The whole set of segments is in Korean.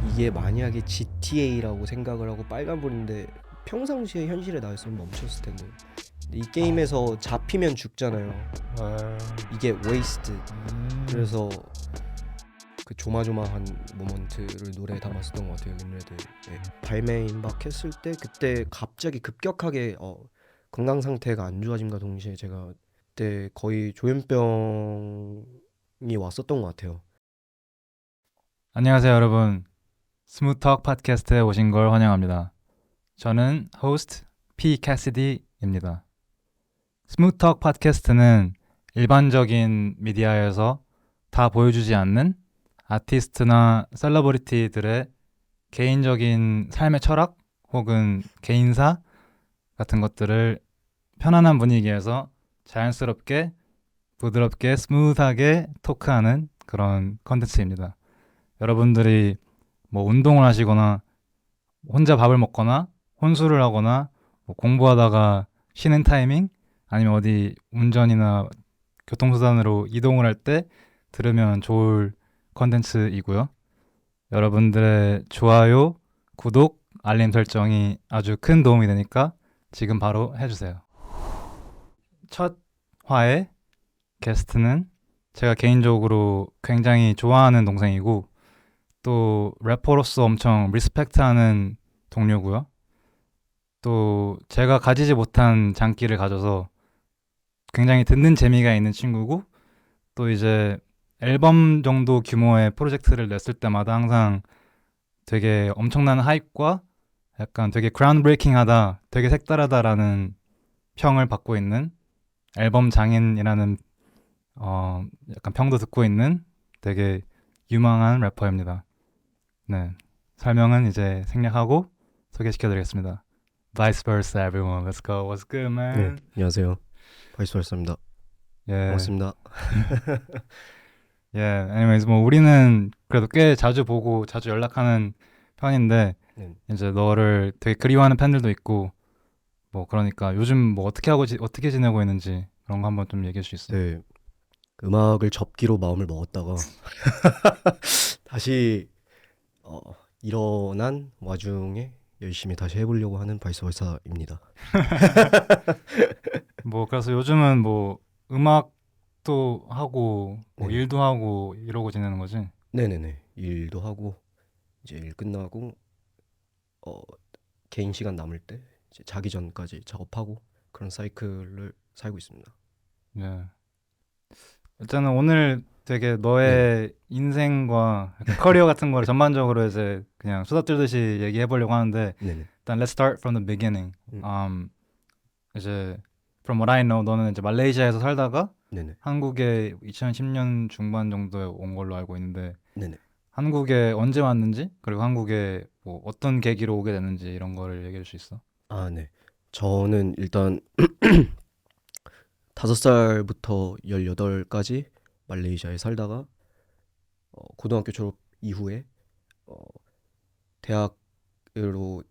이게 만약에 GTA라고 생각을 하고 빨간불인데 평상시에 현실에 나왔으면 멈췄을 텐데. 근데 이 게임에서 잡히면 죽잖아요. 이게 웨이스트. 그래서 그 조마조마한 모먼트를 노래에 담았었던 것 같아요. 윈레드. 예. 발매 임박했을 때 그때 갑자기 급격하게 건강 상태가 안 좋아짐과 동시에 제가 그때 거의 조현병이 왔었던 것 같아요. 안녕하세요, 여러분. 스무트톡 팟캐스트에 오신 걸 환영합니다. 저는 호스트 P 캐시디입니다. 스무트톡 팟캐스트는 일반적인 미디어에서 다 보여주지 않는 아티스트나 셀러브리티들의 개인적인 삶의 철학 혹은 개인사 같은 것들을 편안한 분위기에서 자연스럽게, 부드럽게, 스무트하게 토크하는 그런 컨텐츠입니다. 여러분들이 뭐 운동을 하시거나 혼자 밥을 먹거나 혼술을 하거나 뭐 공부하다가 쉬는 타이밍 아니면 어디 운전이나 교통수단으로 이동을 할 때 들으면 좋을 컨텐츠이고요. 여러분들의 좋아요, 구독, 알림 설정이 아주 큰 도움이 되니까 지금 바로 해주세요. 첫 화의 게스트는 제가 개인적으로 굉장히 좋아하는 동생이고 또 래퍼로서 엄청 리스펙트하는 동료고요. 또 제가 가지지 못한 장기를 가져서 굉장히 듣는 재미가 있는 친구고 또 이제 앨범 정도 규모의 프로젝트를 냈을 때마다 항상 되게 엄청난 하이프과 약간 되게 그라운드 브레이킹하다, 되게 색다르다라는 평을 받고 있는 앨범 장인이라는 약간 평도 듣고 있는 되게 유망한 래퍼입니다. 네, 설명은 이제 생략하고 소개시켜드리겠습니다. Vice versa, everyone. Let's go. What's good, 네, man? 안녕하세요. 바이스월사입니다. 예, 반갑습니다. 예. Anyways, 뭐 우리는 그래도 꽤 자주 보고 자주 연락하는 편인데 네, 이제 너를 되게 그리워하는 팬들도 있고 뭐 그러니까 요즘 뭐 어떻게 지내고 있는지 그런 거 한번 좀 얘기해 줄 수 있어? 네, 음악을 접기로 마음을 먹었다가 다시 어, 일어난 와중에 열심히 다시 해보려고 하는 바이스월사입니다. 뭐 그래서 요즘은 뭐 음악도 하고 뭐 네네, 일도 하고 이러고 지내는 거지? 네네네. 일도 하고 이제 일 끝나고 어, 개인 시간 남을 때 이제 자기 전까지 작업하고 그런 사이클을 살고 있습니다. 예. 일단은 오늘 되게 네네, 너의 인생과 약간 커리어 같은 거를 전반적으로 이제 그냥 수다뜨듯이 얘기해 보려고 하는데 네네, 일단 let's start from the beginning. 음, 이제 from what I know 너는 이제 말레이시아에서 살다가 네네, 한국에 2010년 중반 정도에 온 걸로 알고 있는데 네네. 한국에 언제 왔는지 그리고 한국에 뭐 어떤 계기로 오게 됐는지 이런 거를 얘기해 줄 수 있어? 아, 네. 저는 일단 5살부터 18까지 말레이시아에 살다가 고등학교 졸업 이후에 어, 대학으로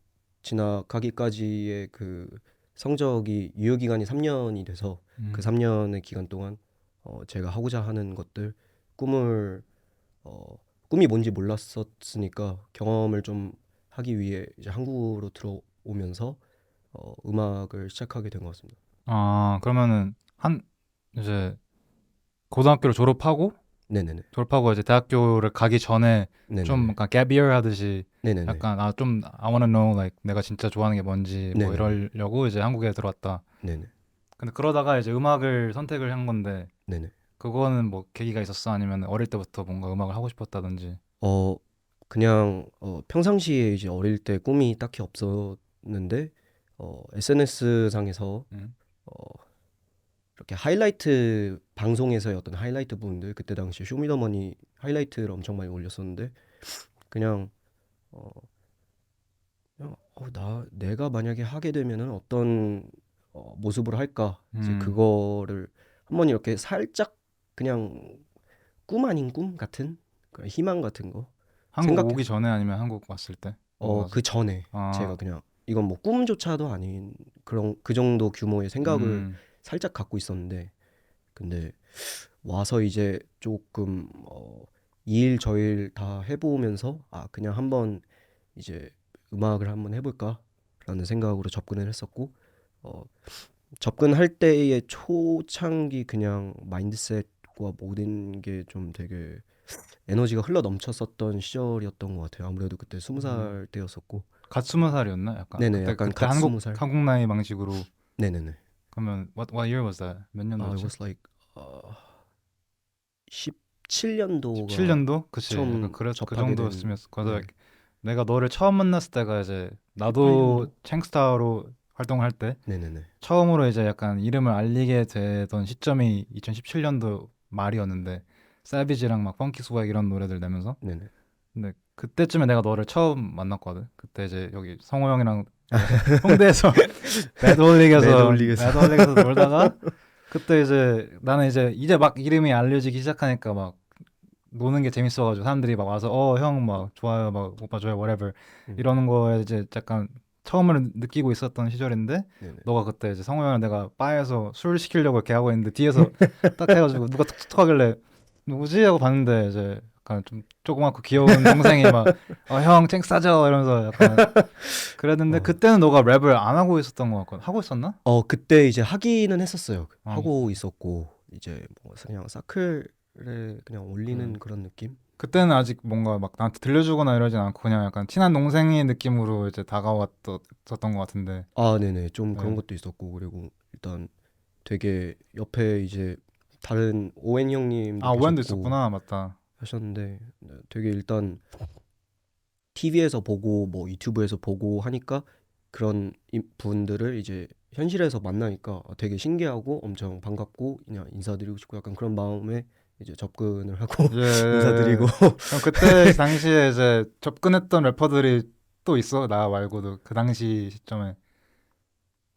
진학하기까지의 그 성적이 유효 기간이 3년이 돼서 그 음. 3년의 기간 동안 제가 하고자 하는 것들 꿈을 어, 꿈이 뭔지 몰랐었으니까 경험을 좀 하기 위해 이제 한국으로 들어오면서 음악을 시작하게 된 것 같습니다. 아, 그러면은 한 이제 고등학교를 네네네. 졸업하고 이제 대학교를 가기 전에 좀 네네네. 약간 gap year 하듯이 네네네. 약간 좀 I wanna know like 내가 진짜 좋아하는 게 뭔지 뭐 네네네. 이러려고 이제 한국에 들어왔다. 네네. 근데 그러다가 이제 음악을 선택을 한 건데 네네. 그거는 뭐 계기가 있었어? 아니면 어릴 때부터 뭔가 음악을 하고 싶었다든지? 어 그냥 평상시에 이제 어릴 때 꿈이 딱히 없었는데 SNS 상에서 음. 어 이렇게 하이라이트 방송에서의 어떤 하이라이트 부분들 그때 당시에 쇼미더머니 하이라이트를 엄청 많이 올렸었는데 그냥 어 그냥 내가 만약에 하게 되면은 어떤 모습으로 할까 이제 음. 그거를 한번 이렇게 살짝 그냥 꿈 아닌 꿈 같은 그런 희망 같은 거 한국 오기 생각해서 전에 아니면 한국 왔을 때? 오고 나서? 그 전에 제가 아. 그냥 이건 뭐 꿈조차도 아닌 그런 그 정도 규모의 생각을 음. 살짝 갖고 있었는데 근데 와서 이제 조금 이 일 저 일 다 해보면서 그냥 한번 이제 음악을 한번 해볼까라는 생각으로 접근을 했었고 어, 접근할 때의 초창기 그냥 마인드셋과 모든 게 좀 되게 에너지가 흘러 넘쳤었던 시절이었던 것 같아요. 아무래도 그때 스무 음. 살 때였었고. 갓 20살이었나? 약간 네네, 그때 약간 그때 갓 한국 스무 살. 한국 나이 방식으로 네네네. 그러면 what year was that? 몇 It 년도였지? was like 17년도가 17년도? 그치. 약간 처음 그 접하게 된. 정도였으면 그래서 네. 내가 너를 처음 만났을 때가 이제 나도 18년도? 챙스타로 활동할 때 네네네. 처음으로 이제 약간 이름을 알리게 되던 시점이 2017년도 말이었는데 세비지랑 막 펑키 스웩 이런 노래들 내면서 네네. 근데 그때쯤에 내가 너를 처음 만났거든. 그때 이제 여기 성호 형이랑 홍대에서 매드홀릭에서 매드홀릭에서. 매드홀릭에서 놀다가 그때 이제 나는 이제 막 이름이 알려지기 시작하니까 막 노는 게 재밌어가지고 사람들이 막 와서 형 막 좋아요 막 오빠 좋아요 whatever 음, 이러는 거에 이제 약간 처음으로 느끼고 있었던 시절인데 네네. 너가 그때 이제 성호 형이랑 내가 바에서 술 시키려고 이렇게 하고 있는데 뒤에서 딱 해가지고 누가 툭툭 하길래 누구지 하고 봤는데 이제 약간 좀 조그맣고 귀여운 동생이 막 형 챙싸죠 이러면서 약간 그랬는데 어, 그때는 너가 랩을 안 하고 있었던 것 같거든. 하고 있었나? 그때 이제 하기는 했었어요. 어, 하고 있었고 이제 뭐 그냥 사클에 그냥 올리는 그 그런 느낌? 그때는 아직 뭔가 막 나한테 들려주거나 이러진 않고 그냥 약간 친한 동생의 느낌으로 이제 다가왔었던 것 같은데. 네네. 좀 그런 네. 것도 있었고 그리고 일단 되게 옆에 이제 다른 오웬 형님도 아 오한도 계셨고 있었구나. 맞다. 하셨는데 되게 일단 TV에서 보고 뭐 유튜브에서 보고 하니까 그런 분들을 이제 현실에서 만나니까 되게 신기하고 엄청 반갑고 그냥 인사드리고 싶고 약간 그런 마음에 이제 접근을 하고 예, 예, 예. 인사드리고. 그럼 그때 당시에 이제 접근했던 래퍼들이 또 있어? 나 말고도 그 당시 시점에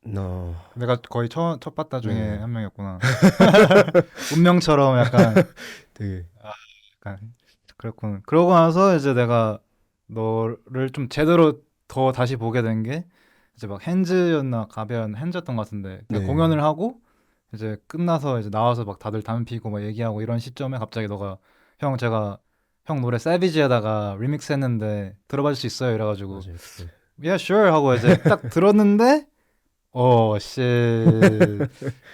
나 내가 거의 첫 봤다 중에 네네. 한 명이었구나. 운명처럼 약간 되게 아, 약간 그렇군. 그러고 나서 이제 내가 너를 좀 제대로 더 다시 보게 된 게 이제 막 핸즈였나 가변 핸즈였던 것 같은데 그냥 네. 공연을 하고 이제 끝나서 이제 나와서 막 다들 담배 피고 막 얘기하고 이런 시점에 갑자기 너가 제가 형 노래 세비지에다가 리믹스 했는데 들어봐 줄 수 있어요 이래가지고 맞아요 그때. yeah sure 하고 이제 딱 들었는데 씨,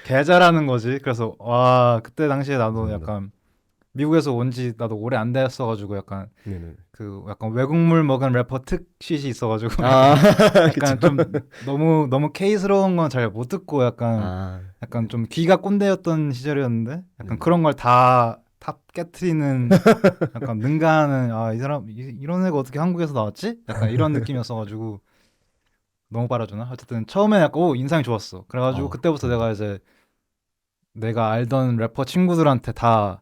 개 잘하는 거지. 그래서 와 그때 당시에 나도 감사합니다. 약간 미국에서 온지 나도 오래 안 됐어가지고 약간 네네. 그 약간 외국물 먹은 래퍼 특쉿이 있어가지고 아 그쵸. 약간 좀 너무 K스러운 건 잘 못 듣고 약간 아 약간 좀 귀가 꼰대였던 시절이었는데 약간 네네. 그런 걸 다 깨트리는 약간 능가하는 이 사람 이런 애가 어떻게 한국에서 나왔지? 약간 이런 느낌이었어가지고 너무 빨아주나? 어쨌든 처음에 약간 인상이 좋았어. 그래가지고 그때부터 감사합니다. 내가 이제 내가 알던 래퍼 친구들한테 다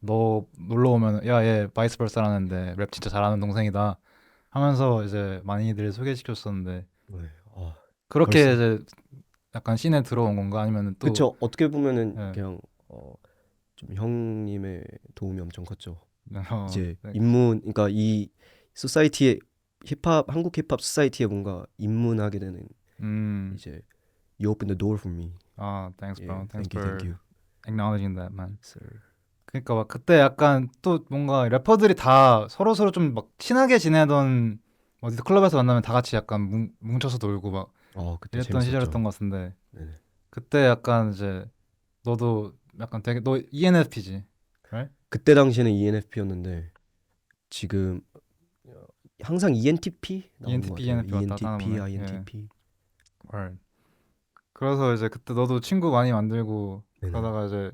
너 놀러 오면 야 얘 바이스 벌사라는데 랩 진짜 잘하는 동생이다 하면서 이제 많이들 소개시켰었는데 네. 아 그렇게 벌써 이제 약간 씬에 들어온 건가 아니면 또 그쵸. 어떻게 보면은 예, 그냥 좀 형님의 도움이 엄청 컸죠. 이제 네. 입문 그러니까 이 소사이티에 힙합 한국 힙합 소사이티에 뭔가 입문하게 되는 이제 you open the door for me. thanks bro 예, thanks thank you, thank for you, acknowledging that man. sir. 그러니까 막 그때 약간 또 뭔가 래퍼들이 다 서로 좀 막 친하게 지내던 어디 클럽에서 만나면 다 같이 약간 뭉쳐서 놀고 막 그때 이랬던 재밌었죠. 시절이었던 것 같은데 네네. 그때 약간 이제 너도 약간 되게 너 ENFP지, right? 그때 당시에는 ENFP였는데 지금 항상 ENTP 나오는 것 ENTP, 같아요. ENFP 왔다 갔다 하나 ENTP, 보네. 예. INTP. Right. 그래서 이제 그때 너도 친구 많이 만들고 네네. 그러다가 이제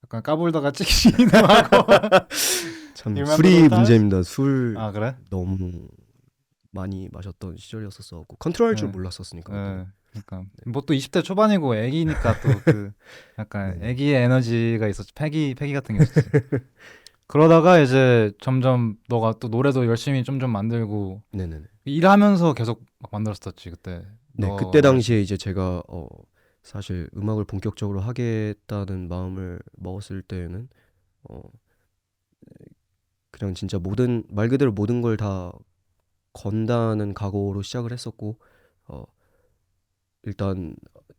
약간 까불다가 찍히기도 하고. 참 You remember those 술이 times? 문제입니다. 술 아 그래? 너무 많이 마셨던 시절이었었고 컨트롤할 줄 예. 몰랐었으니까 그때. 예. 그러니까 뭐 또 20대 초반이고 애기니까 또 그 약간 네네. 애기의 에너지가 있었지. 패기 같은 게 있었지. 그러다가 이제 점점 너가 또 노래도 열심히 좀 만들고 네네네. 일하면서 계속 막 만들었었지 그때. 네, 그때 너가 당시에 이제 제가 사실 음악을 본격적으로 하겠다는 마음을 먹었을 때에는 어 그냥 진짜 모든 말 그대로 모든 걸 다 건다는 각오로 시작을 했었고 어 일단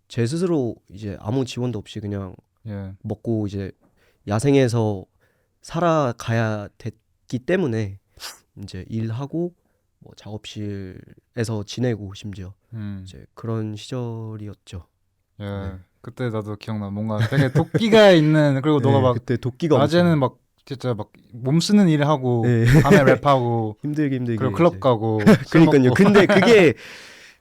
제 스스로 이제 아무 지원도 없이 그냥 예. 먹고 이제 야생에서 살아가야 있기 때문에 이제 일하고 뭐 작업실에서 지내고 심지어 이제 그런 시절이었죠. 예. 네. 그때 나도 기억나. 뭔가 되게 도끼가 있는 그리고 너가 네, 막 그때 도끼가 낮에는 엄청 막 진짜 막 몸 쓰는 일 하고 네. 밤에 랩하고 힘들게 그리고 이제 클럽 가고 술 그러니까요. 먹고 근데 그게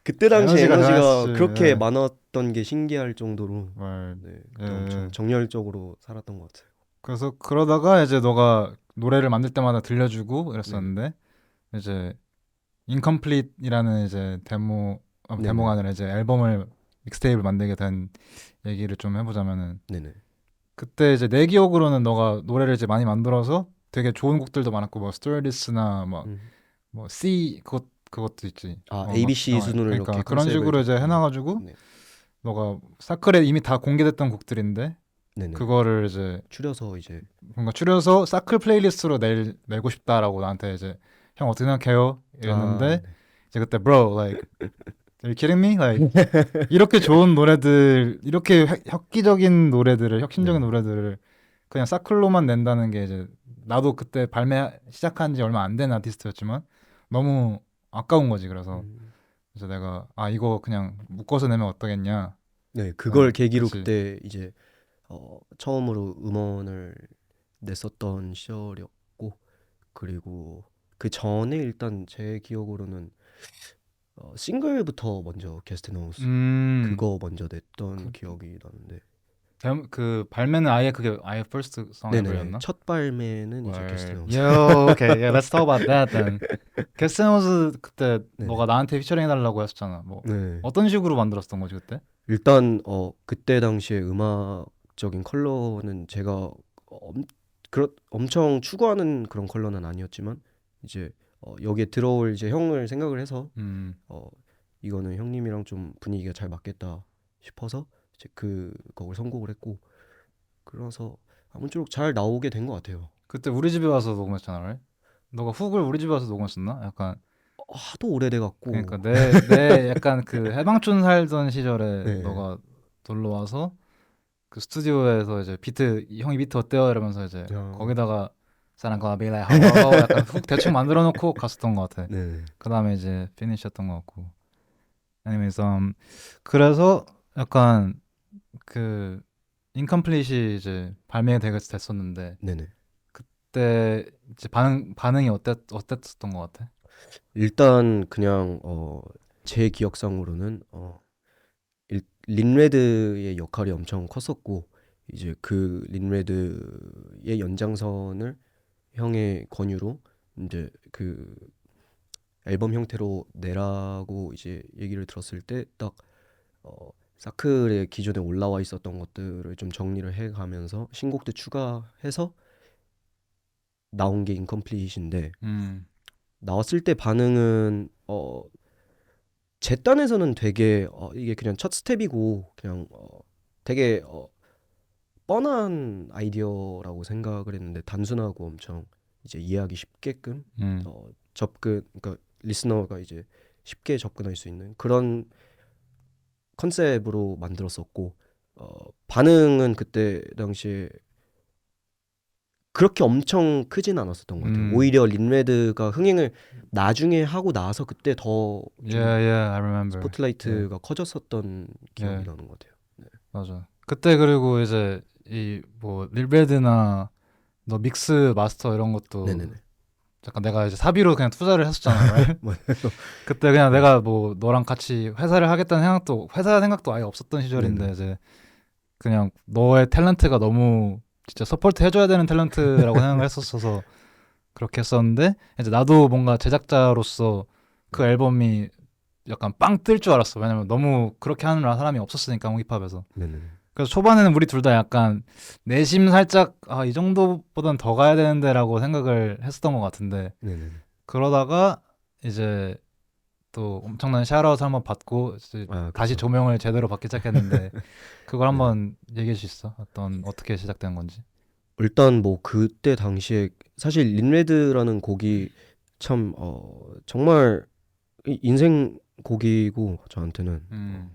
그때 당시 에너지가 에너지가 대단했지. 그렇게 예. 많았던 게 신기할 정도로 말. 네, 그때 예. 엄청 정열적으로 살았던 것 같아요. 그래서 그러다가 이제 너가 노래를 만들 때마다 들려주고 네네. 이랬었는데 이제 Incomplete이라는 이제 네네. 데모가 아니라 이제 앨범을 믹스테이프를 만들게 된 얘기를 좀 해보자면은 네네. 그때 이제 내 기억으로는 너가 노래를 이제 많이 만들어서 되게 좋은 곡들도 많았고 뭐 스튜어디스나 음. 뭐 C 그것도 있지. 아, ABC 순으로 그러니까 이렇게 그런 컨셉을 식으로 이제 잡고. 해놔가지고 네. 너가 사클에 이미 다 공개됐던 곡들인데 네네. 그거를 이제 추려서 이제 뭔가 줄여서 사클 플레이리스트로 내고 싶다라고 나한테 이제 형 어떻게 생각해요? 아, 이랬는데 네. 이제 그때 bro like are you kidding me? like 이렇게 좋은 노래들 이렇게 혁기적인 노래들을 혁신적인 네. 노래들을 그냥 사클로만 낸다는 게 이제 나도 그때 발매 시작한 지 얼마 안 된 아티스트였지만 너무 아까운 거지. 그래서 음. 내가 이거 그냥 묶어서 내면 어떠겠냐. 네, 그걸 계기로 그치. 그때 이제 처음으로 음원을 냈었던 시절이었고 그리고 그 전에 일단 제 기억으로는 싱글부터 먼저 게스트 노우스 음, 그거 먼저 냈던 그, 기억이 나는데 그 발매는 아예 그게 아예 first song 네네네 ever였나? 첫 발매는 이제 게스트 월. 노우스 Yo, okay, yeah, let's talk about that then. 게스트노즈 그때 네네 너가 나한테 피처링 해달라고 했었잖아. 뭐 네 어떤 식으로 만들었던 거지 그때? 일단 그때 당시에 음악적인 컬러는 제가 엄청 추구하는 그런 컬러는 아니었지만 이제 여기에 들어올 이제 형을 생각을 해서 음, 어 이거는 형님이랑 좀 분위기가 잘 맞겠다 싶어서 이제 그 곡을 선곡을 했고 그래서 아무쪼록 잘 나오게 된 것 같아요. 그때 우리 집에 와서 녹음했잖아, right? 너가 훅을 우리 집에 와서 녹음했었나? 약간 하도 오래돼 그러니까 갖고 내 약간 그 해방촌 살던 시절에 네. 너가 놀러 와서 그 스튜디오에서 이제 형이 비트 어때요? 이러면서 이제 어, 거기다가 사람 거나 베일라 하고 약간 훅 대충 만들어 놓고 갔었던 것 같아. 네. 그 다음에 이제 피니시였던 것 같고. anyways, 그래서 약간 그 인컴플릿이 이제 발매되게 됐었는데 네네. 그때 이제 반응이 어땠었던 것 같아? 일단 그냥 제 기억상으로는 린레드의 역할이 엄청 컸었고 이제 그 린레드의 연장선을 형의 권유로 이제 그 앨범 형태로 내라고 이제 얘기를 들었을 때 딱 사클의 기존에 올라와 있었던 것들을 좀 정리를 해가면서 신곡도 추가해서 나온 게 인컴플릿인데 음, 나왔을 때 반응은 제 딴에서는 되게 이게 그냥 첫 스텝이고 그냥 되게 뻔한 아이디어라고 생각을 했는데 단순하고 엄청 이제 이해하기 쉽게끔 음, 그러니까 리스너가 이제 쉽게 접근할 수 있는 그런 컨셉으로 만들었었고 반응은 그때 당시에 그렇게 엄청 크진 않았었던 것 같아요. 음. 오히려 린레드가 흥행을 나중에 하고 나서 그때 더 좀 Yeah, yeah, I remember. Yeah, 스포트라이트가 커졌었던 기억이 yeah, 나는 것 같아요. 네. 맞아. 그때 그리고 이제 이 뭐 릴베드나 너 믹스 마스터 이런 것도 네네네. 약간 내가 이제 사비로 그냥 투자를 했었잖아, right? 맞아요. 그때 그냥 네. 내가 뭐 너랑 같이 회사를 하겠다는 회사 생각도 아예 없었던 네네. 시절인데 이제 그냥 너의 탤런트가 너무 진짜 서포트 해줘야 되는 탤런트라고 생각을 했었어서 그렇게 했었는데 이제 나도 뭔가 제작자로서 그 네. 앨범이 약간 빵 뜰 줄 알았어. 왜냐면 너무 그렇게 하는 사람이 없었으니까 힙합에서. 네네네. 그래서 초반에는 우리 둘 다 약간 내심 살짝 이 정도보단 더 가야 되는데라고 생각을 했었던 것 같은데 네네네. 그러다가 이제 또 엄청난 샤라웃 한번 받고 이제 아, 다시 그쵸. 조명을 제대로 받기 시작했는데 그걸 네네. 한번 얘기해 줄 수 있어? 어떻게 시작된 건지. 일단 뭐 그때 당시에 사실 린레드라는 곡이 참 정말 인생 곡이고 저한테는 음,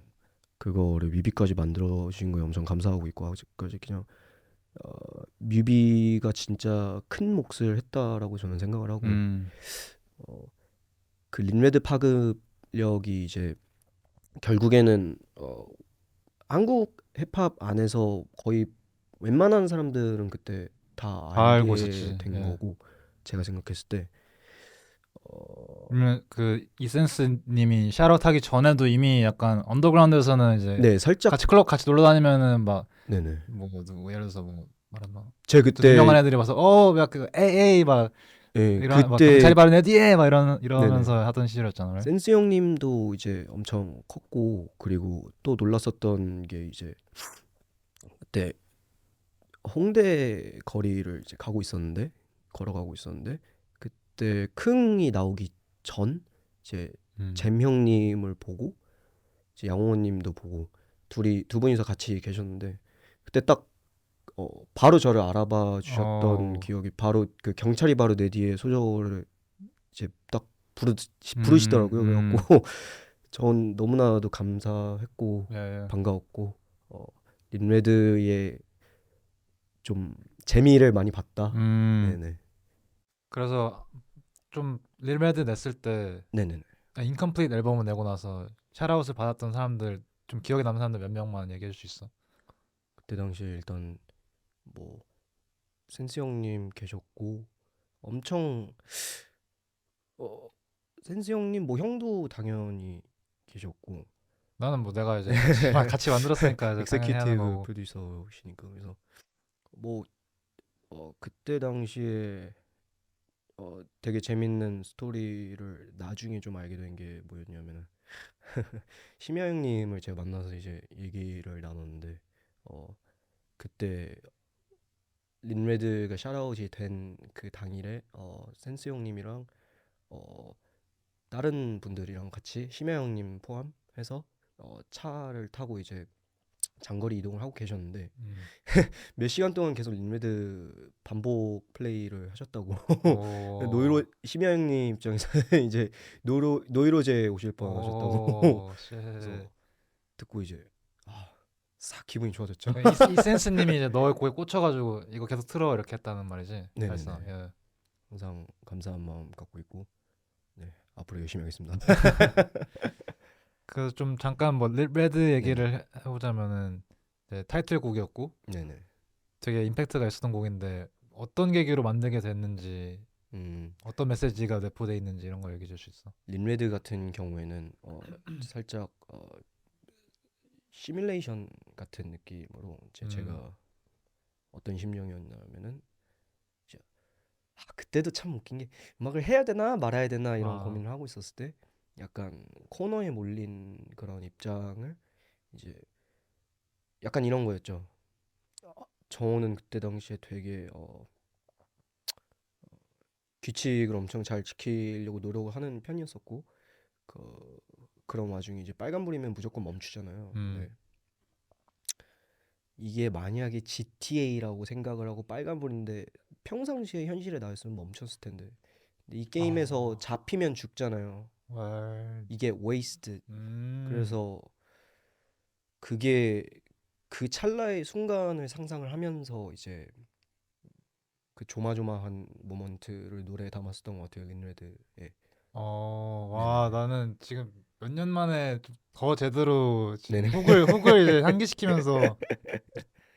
그거를 뮤비까지 만들어 주신 거에 엄청 감사하고 있고 아직까지 그냥 뮤비가 진짜 큰 몫을 했다라고 저는 생각을 하고 어, 그 린레드 파급력이 이제 결국에는 한국 힙합 안에서 거의 웬만한 사람들은 그때 다 다 알고 알게 있었지. 된 예. 거고 제가 생각했을 때 어, 그러면 그 이센스님이 샤롯하기 전에도 이미 약간 언더그라운드에서는 이제 네 살짝 같이 클럽 같이 놀러 다니면은 막 네네 뭐 누구 예를 들어서 뭐 말하면 제 또 그때 유명한 애들이 와서 막 그 에이 막 예 이런 막 그때 경찰이 바로 내 뒤에 막 네네 이러면서 하던 시절이었잖아. 그래? 센스 형님도 이제 엄청 컸고 그리고 또 놀랐었던 게 이제 그때 홍대 거리를 이제 가고 있었는데 걸어가고 있었는데 그때 크응이 나오기 전 이제 잼 형님을 보고 이제 양호원님도 보고 둘이 두 분이서 같이 계셨는데 그때 딱 바로 저를 알아봐 주셨던 어. 기억이 바로 그 경찰이 바로 내 뒤에 소절을 이제 딱 음. 부르시더라고요. 그래갖고 음. 전 너무나도 감사했고 예. 예. 반가웠고 린레드의 좀 재미를 많이 봤다. 음. 네네. 그래서 좀 릴매드 냈을 때 네네네. 인컴플리트 앨범을 내고 나서 샤라웃을 받았던 사람들 좀 기억에 남는 사람들 몇 명만 얘기해 줄 수 있어? 그때 당시에 일단 뭐 센스 형님 계셨고 엄청 어 센스 형님 뭐 형도 당연히 계셨고 나는 뭐 내가 이제 같이 만들었으니까 이제 당연히 해야 하는 엑세큐티브 거고. 프로듀서시니까 그래서 뭐 그때 당시에 되게 재밌는 스토리를 나중에 좀 알게 된 게 뭐였냐면은 심야 형님을 제가 만나서 이제 얘기를 나눴는데 그때 린레드가 샤라웃이 된 그 당일에 센스 형님이랑 어 다른 분들이랑 같이 심야 형님 포함해서 차를 타고 이제 장거리 이동을 하고 계셨는데 음. 몇 시간 동안 계속 린레드 반복 플레이를 하셨다고. 오. 심야 형님 입장에서는 이제 노이로제 오실 뻔 하셨다고. 오. 쉣. 그래서 듣고 이제 싹 기분이 좋아졌죠. 이 센스님이 이제 너의 곡에 꽂혀가지고 이거 계속 틀어 이렇게 했다는 말이지. 네네네. 사실상. 예. 항상 감사한 마음 갖고 있고 네 앞으로 열심히 하겠습니다. 그래서 좀 잠깐 뭐 레드 네네. 얘기를 해보자면은 이제 타이틀곡이었고 네네. 되게 임팩트가 있었던 곡인데 어떤 계기로 만들게 됐는지 음 어떤 메시지가 내포돼 있는지 이런 거 얘기해 줄 수 있어? 린레드 같은 경우에는 살짝 시뮬레이션 같은 느낌으로 이제 음. 제가 어떤 심정이었냐면은 이제 그때도 참 웃긴 게 음악을 해야 되나 말아야 되나 이런 아. 고민을 하고 있었을 때 약간 코너에 몰린 그런 입장을 이제 약간 이런 거였죠. 저는 그때 당시에 되게 규칙을 엄청 잘 지키려고 노력을 하는 편이었었고 그런 와중에 이제 빨간불이면 무조건 멈추잖아요. 근데 음. 이게 만약에 GTA라고 생각을 하고 빨간불인데 평상시에 현실에 나왔으면 멈췄을 텐데 근데 이 게임에서 아. 잡히면 죽잖아요. 월. 이게 wasted. 음. 그래서 그게 그 찰나의 순간을 상상을 하면서 이제 그 조마조마한 모먼트를 노래에 담았었던 것 같아요. 린레드의. 와, 네네네. 나는 지금 몇 년 만에 좀더 제대로 지금 네네. 훅을 이제 상기시키면서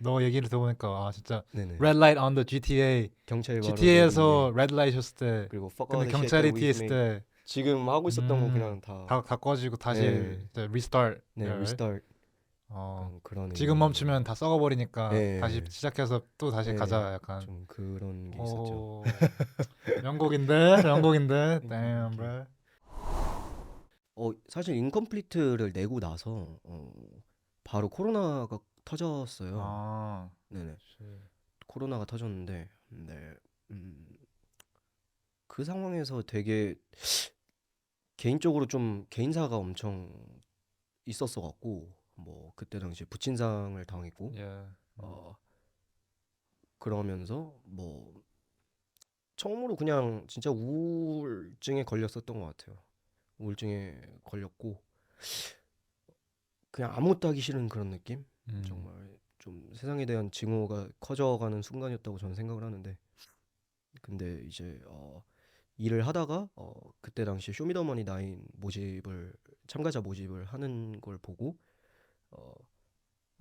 너 얘기를 들어보니까 아 진짜 네네. Red Light on the GTA, 경찰이 바로 내 GTA에서 뒤에 Red Light 셨을 때, 그리고 fuck all 근데 the shit that 경찰이 뒤에 we've 있을 made 때, 지금 하고 있었던 거 그냥 다 다 꺼지고 다시 예. 이제 restart. 네, 열. 리스타트 어, 약간 그런 지금 의미로 멈추면 다 썩어버리니까 다시 예. 시작해서 또 다시 예. 가자 약간. 좀 그런 게 있었죠. 오, 명곡인데, 명곡인데, 그러니까 damn, 이게 bro. 사실 인컴플리트를 내고 나서 바로 코로나가 터졌어요. 아, 네네. 씨. 코로나가 터졌는데 네. 그 상황에서 되게 개인적으로 좀 개인사가 엄청 있었어 갖고 뭐 그때 당시에 부친상을 당했고 예. 어 그러면서 뭐 처음으로 그냥 진짜 우울증에 걸렸었던 것 같아요. 우울증에 걸렸고 그냥 아무것도 하기 싫은 그런 느낌? 음. 정말 좀 세상에 대한 증오가 커져가는 순간이었다고 저는 생각을 하는데 근데 이제 일을 하다가 그때 당시에 쇼미더머니 9 모집을 참가자 모집을 하는 걸 보고 어,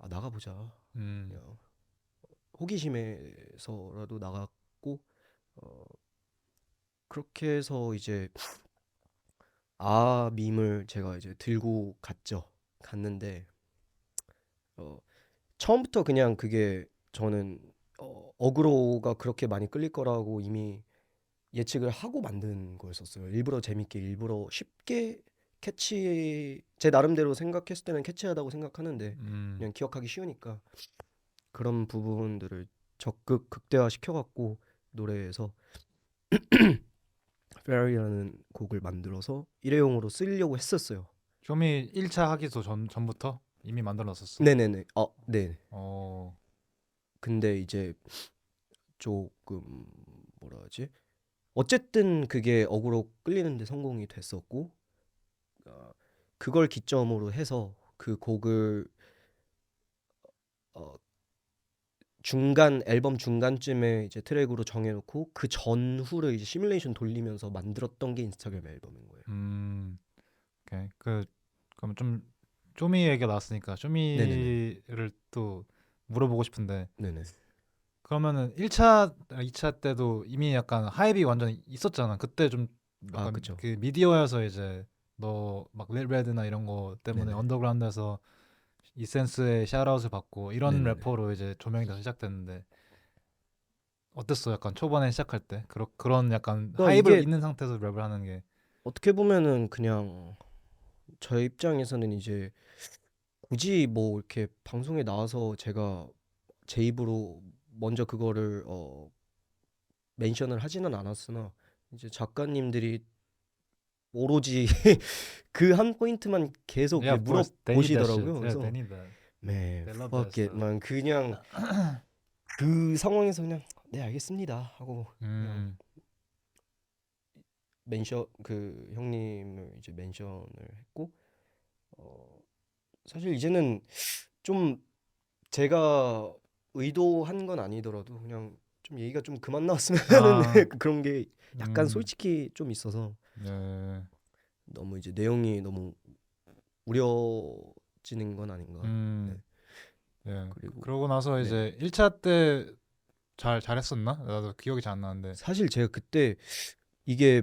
나가보자 음. 그냥 호기심에서라도 나갔고 어, 그렇게 해서 이제 밈을 제가 이제 들고 갔는데 어, 처음부터 그냥 그게 저는 어그로가 그렇게 많이 끌릴 거라고 이미 예측을 하고 만든 거였었어요. 일부러 재밌게, 일부러 쉽게 제 나름대로 생각했을 때는 캐치하다고 생각하는데 음. 그냥 기억하기 쉬우니까 그런 부분들을 적극 극대화 시켜갖고 노래에서 Fairy라는 곡을 만들어서 일회용으로 쓰려고 했었어요. 쇼미 1차 하기도 전부터 이미 만들어놨었어. 네네네. 네. 어. 근데 이제 조금 뭐라 하지? 어쨌든 그게 어그로 끌리는데 성공이 됐었고 그걸 기점으로 해서 그 곡을 어, 중간 앨범 중간쯤에 이제 트랙으로 정해놓고 그 전후를 이제 시뮬레이션 돌리면서 만들었던 게 인스타그램 앨범인 거예요. 오케이. 그럼 좀 쇼미 얘기가 나왔으니까 네네네. 쇼미를 또 물어보고 싶은데 네네. 그러면은 1차, 2차 때도 이미 약간 하이브 완전 있었잖아. 그때 좀 약간 그쵸. 그 미디어에서 이제 너 막 레드나 이런 거 때문에 네네. 언더그라운드에서 이센스의 샤웃을 받고 이런 네네네. 래퍼로 이제 조명이 돼서 시작됐는데 어땠어? 약간 초반에 시작할 때 그런 약간 그러니까 하이브를 이게 있는 상태에서 랩을 하는 게 어떻게 보면은 그냥 저 입장에서는 이제 굳이 뭐 이렇게 방송에 나와서 제가 제 입으로 먼저 그거를 멘션을 하지는 않았으나 이제 작가님들이 오로지 그 한 포인트만 계속 Yeah, 이제 of course. They need that shit. 물어보시더라고요. Yeah, they 그래서 need that. man, They love that fuck it, stuff. 만 그냥 그 상황에서 그냥 네 알겠습니다 하고 그냥 음. 멘션 그 형님을 이제 멘션을 했고 어, 사실 이제는 좀 제가 의도한 건 아니더라도 그냥 좀 얘기가 좀 그만 나왔으면 하는 아. 그런 게 약간 음. 솔직히 좀 있어서 네. 너무 이제 내용이 너무 우려지는 건 아닌가. 네. 음. 예. 그리고 그러고 나서 네. 이제 1차 때 잘했었나? 나도 기억이 잘 안 나는데. 사실 제가 그때 이게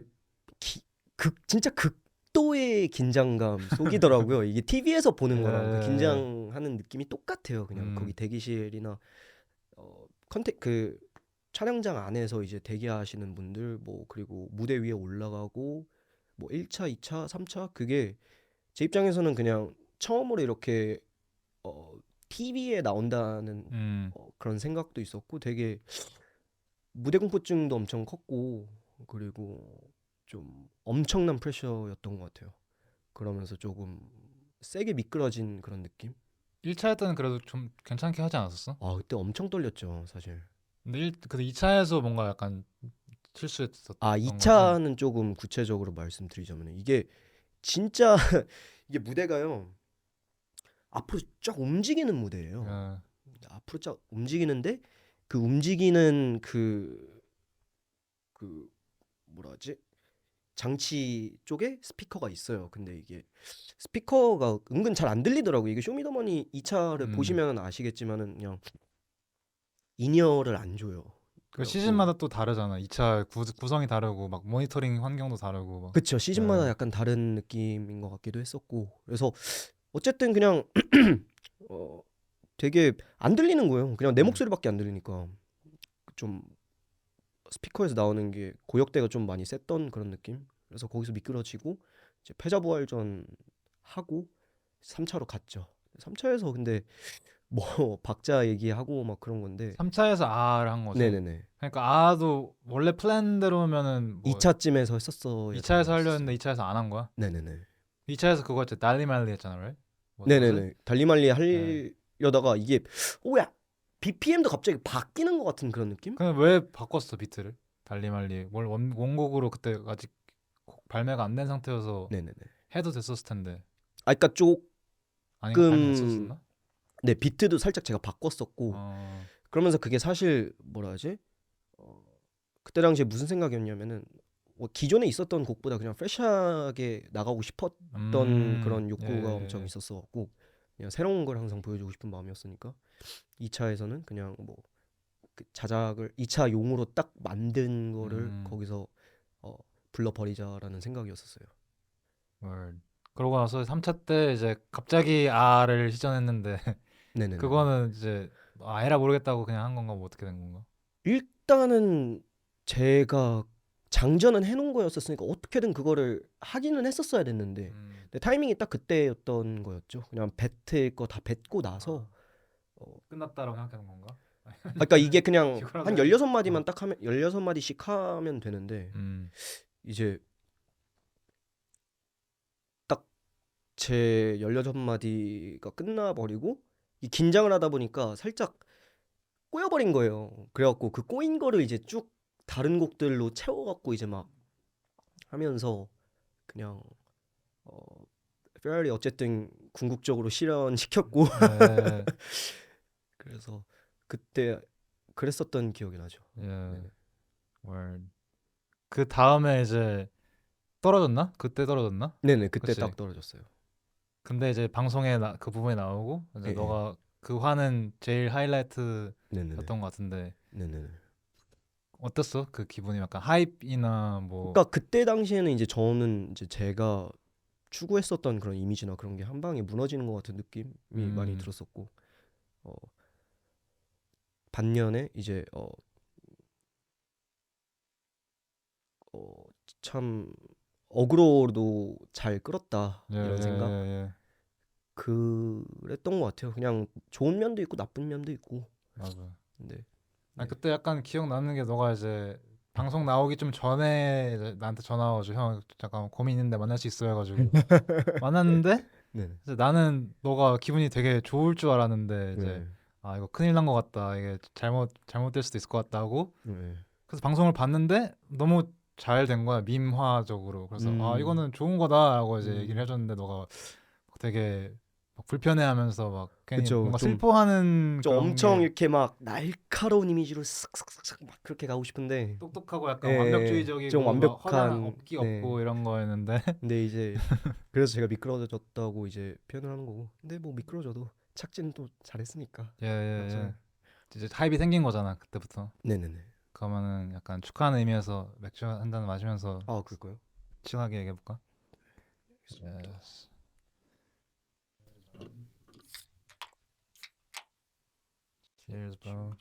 진짜 극도의 긴장감 속이더라고요. 이게 TV에서 보는 거랑 그 예. 긴장하는 느낌이 똑같아요. 그냥 거기 음. 대기실이나 컨택 그 촬영장 안에서 이제 대기하시는 분들 뭐 그리고 무대 위에 올라가고 뭐 1차, 2차, 3차 그게 제 입장에서는 그냥 처음으로 이렇게 TV에 나온다는 음. 그런 생각도 있었고 되게 무대 공포증도 엄청 컸고 그리고 좀 엄청난 프레셔였던 것 같아요. 그러면서 조금 세게 미끄러진 그런 느낌? 1차 때는 그래도 좀 괜찮게 하지 않았었어? 그때 엄청 떨렸죠, 사실. 근데 2차에서 뭔가 약간 실수했었던 거지. 2차는 조금 구체적으로 말씀드리자면 이게 진짜 이게 무대가요. 앞으로 쫙 움직이는 무대예요. 예. 앞으로 쫙 움직이는데 그 움직이는 그 뭐라 하지? 장치 쪽에 스피커가 있어요. 근데 이게 스피커가 은근 잘 안 들리더라고요. 이게 쇼미더머니 2차를 음. 보시면 아시겠지만은 그냥 인이어를 안 줘요. 그 그래갖고 시즌마다 또 다르잖아. 2차 구성이 다르고 막 모니터링 환경도 다르고 막. 그쵸. 시즌마다 예. 약간 다른 느낌인 것 같기도 했었고 그래서 어쨌든 그냥 어, 되게 안 들리는 거예요. 그냥 내 음. 목소리밖에 안 들리니까 좀 스피커에서 나오는 게 고역대가 좀 많이 셌던 그런 느낌. 그래서 거기서 미끄러지고 이제 패자부활전 하고 3차로 갔죠. 3차에서 근데 뭐 박자 얘기하고 막 그런 건데 3차에서 R을 한 거지. 네네네. 그러니까 R도 원래 플랜대로면은 뭐 2차쯤에서 했었어야 2차에서 됐었어요. 하려는데 2차에서 안 한 거야? 네네네. 2차에서 그거 했지. 날리말리 했잖아, right? 뭐지? 네네네. 달리말리 예. 하려다가 이게 오야 BPM도 갑자기 바뀌는 것 같은 그런 느낌? 근데 왜 바꿨어 비트를? 달리말리 원곡으로 그때 아직 발매가 안 된 상태여서 네네네. 해도 됐었을 텐데. 그러니까 아닌가? 발매 조금 됐었었나? 네, 비트도 살짝 제가 바꿨었고 어. 그러면서 그게 사실 뭐라 하지? 어, 그때 당시에 무슨 생각이었냐면은 뭐 기존에 있었던 곡보다 그냥 프레시하게 나가고 싶었던 그런 예, 욕구가 예, 엄청 예. 있었어 갖고 그냥 새로운 걸 항상 보여주고 싶은 마음이었으니까 2차에서는 그냥 뭐 그 자작을 2차 용으로 딱 만든 거를 음. 거기서 어, 불러버리자라는 생각이었었어요. 월. 그러고 나서 3차 때 이제 갑자기 R을 시전했는데 네네네. 그거는 이제 아예라 모르겠다고 그냥 한 건가 뭐 어떻게 된 건가? 일단은 제가 장전은 해놓은 거였었으니까 어떻게든 그거를 하기는 했었어야 됐는데 근데 타이밍이 딱 그때였던 거였죠. 그냥 뱉을 거 다 뱉고 나서 아, 어, 끝났다라고 생각하는 건가? 그러니까 이게 그냥 이거라도 한 해야지. 16마디만 딱 하면 16마디씩 하면 되는데 음. 이제 딱 제 16마디가 끝나버리고 이 긴장을 하다 보니까 살짝 꼬여버린 거예요. 그래갖고 그 꼬인 거를 이제 쭉 다른 곡들로 채워갖고 이제 막 하면서 그냥 어, 페라리 어쨌든 궁극적으로 실현시켰고 예. 그래서 그때 그랬었던 기억이 나죠. 예. 네네. 월. 그 다음에 이제 떨어졌나? 그때 떨어졌나? 네네 그때 그치. 딱 떨어졌어요. 근데 이제 방송에 그 부분이 나오고 예, 이제 예. 너가 그 화는 제일 하이라이트였던 네네네. 것 같은데 네네네. 어땠어? 그 기분이 약간 하이프이나 뭐 그러니까 그때 당시에는 이제 저는 이제 제가 추구했었던 그런 이미지나 그런 게 한 방에 무너지는 것 같은 느낌이 많이 음, 들었었고 어, 반면에 이제 어, 참 어그로도 잘 끌었다 예, 예, 이런 생각 예, 예. 그랬던 것 같아요. 그냥 좋은 면도 있고 나쁜 면도 있고 맞아. 네. 아니 네. 그때 약간 기억나는 게 너가 이제 방송 나오기 좀 전에 이제 나한테 전화 와가지고 형 잠깐 고민 있는데 만날 수 있어 해가지고 만났는데 네. 이제 나는 너가 기분이 되게 좋을 줄 알았는데 이제 네. 아 이거 큰일 난 것 같다 이게 잘못될 수도 있을 것 같다 하고 네. 그래서 방송을 봤는데 너무 잘 된 거야 밈화적으로 그래서 아 음. 이거는 좋은 거다 하고 이제 얘기를 음. 해줬는데 너가 되게 막 불편해하면서 막 괜히 그쵸. 뭔가 좀 슬퍼하는 그런 엄청 게 이렇게 막 날카로운 이미지로 쓱쓱쓱쓱 막 그렇게 가고 싶은데 똑똑하고 예, 약간 예. 좀 완벽주의적이고 막 허당 완벽한 없기 네. 없고 이런 거였는데 근데 이제 그래서 제가 미끄러졌다고 이제 표현을 하는 거고. 근데 뭐 미끄러져도 착지는 또 잘했으니까. 예예예 맞잖아요. 이제 하입이 생긴 거잖아 그때부터 네네네. 그러면은 약간 축하하는 의미에서 맥주 한 잔 마시면서 아, 그럴까요? 친하게 얘기해볼까? 알겠습니다. Yes. Cheers, bro.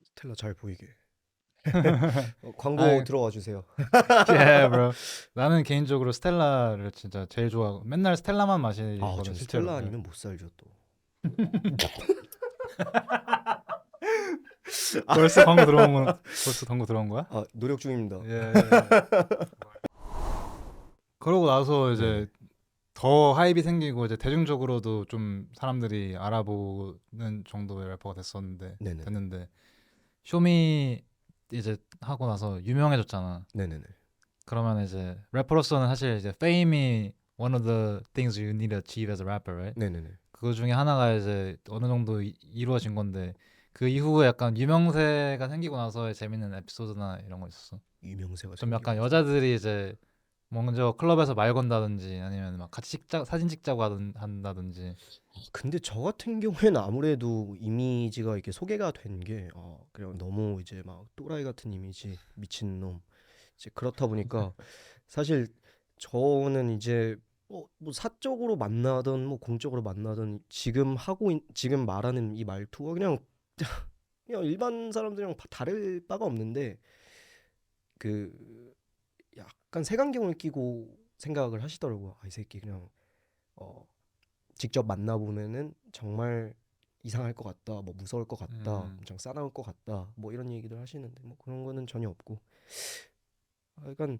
스텔라 잘 보이게. 광고 아이, 들어와 주세요. yeah, bro. 나는 개인적으로 스텔라를 진짜 제일 좋아하고 맨날 스텔라만 아, 마시거든 전 실제로. 스텔라 예. 아니면 못 살죠 또. 벌써 광고 들어온 거야? 아, 노력 중입니다. 예, 예. 그러고 나서 네네. 이제 더 하입이 생기고 이제 대중적으로도 좀 사람들이 알아보는 정도의 래퍼가 네네네. 됐는데 쇼미 이제 하고 나서 유명해졌잖아. 네네네. 그러면 이제 래퍼로서는 사실 이제 페임이 one of the things you need to achieve as a rapper, right? 네네네. 그 중에 하나가 이제 어느 정도 이루어진 건데 그 이후에 약간 유명세가 생기고 나서의 재밌는 에피소드나 이런 거 있었어. 유명세가 좀 생기고 약간 나서. 여자들이 이제 먼저 클럽에서 말 건다든지 아니면 막 같이 사진 찍자고 한다든지. 근데 저 같은 경우에는 아무래도 이미지가 이렇게 소개가 된 게 그냥 너무 이제 막 또라이 같은 이미지, 미친놈. 이제 그렇다 보니까 사실 저는 이제 뭐 사적으로 만나든 뭐 공적으로 만나든 지금 말하는 이 말투가 그냥 그냥 일반 사람들이랑 다를 바가 없는데 그 약간 색안경을 끼고 생각을 하시더라고요. 이 새끼 그냥 어 직접 만나보면은 정말 이상할 것 같다, 뭐 무서울 것 같다, 음, 엄청 싸나울 것 같다, 뭐 이런 얘기들 하시는데 뭐 그런 거는 전혀 없고, 약간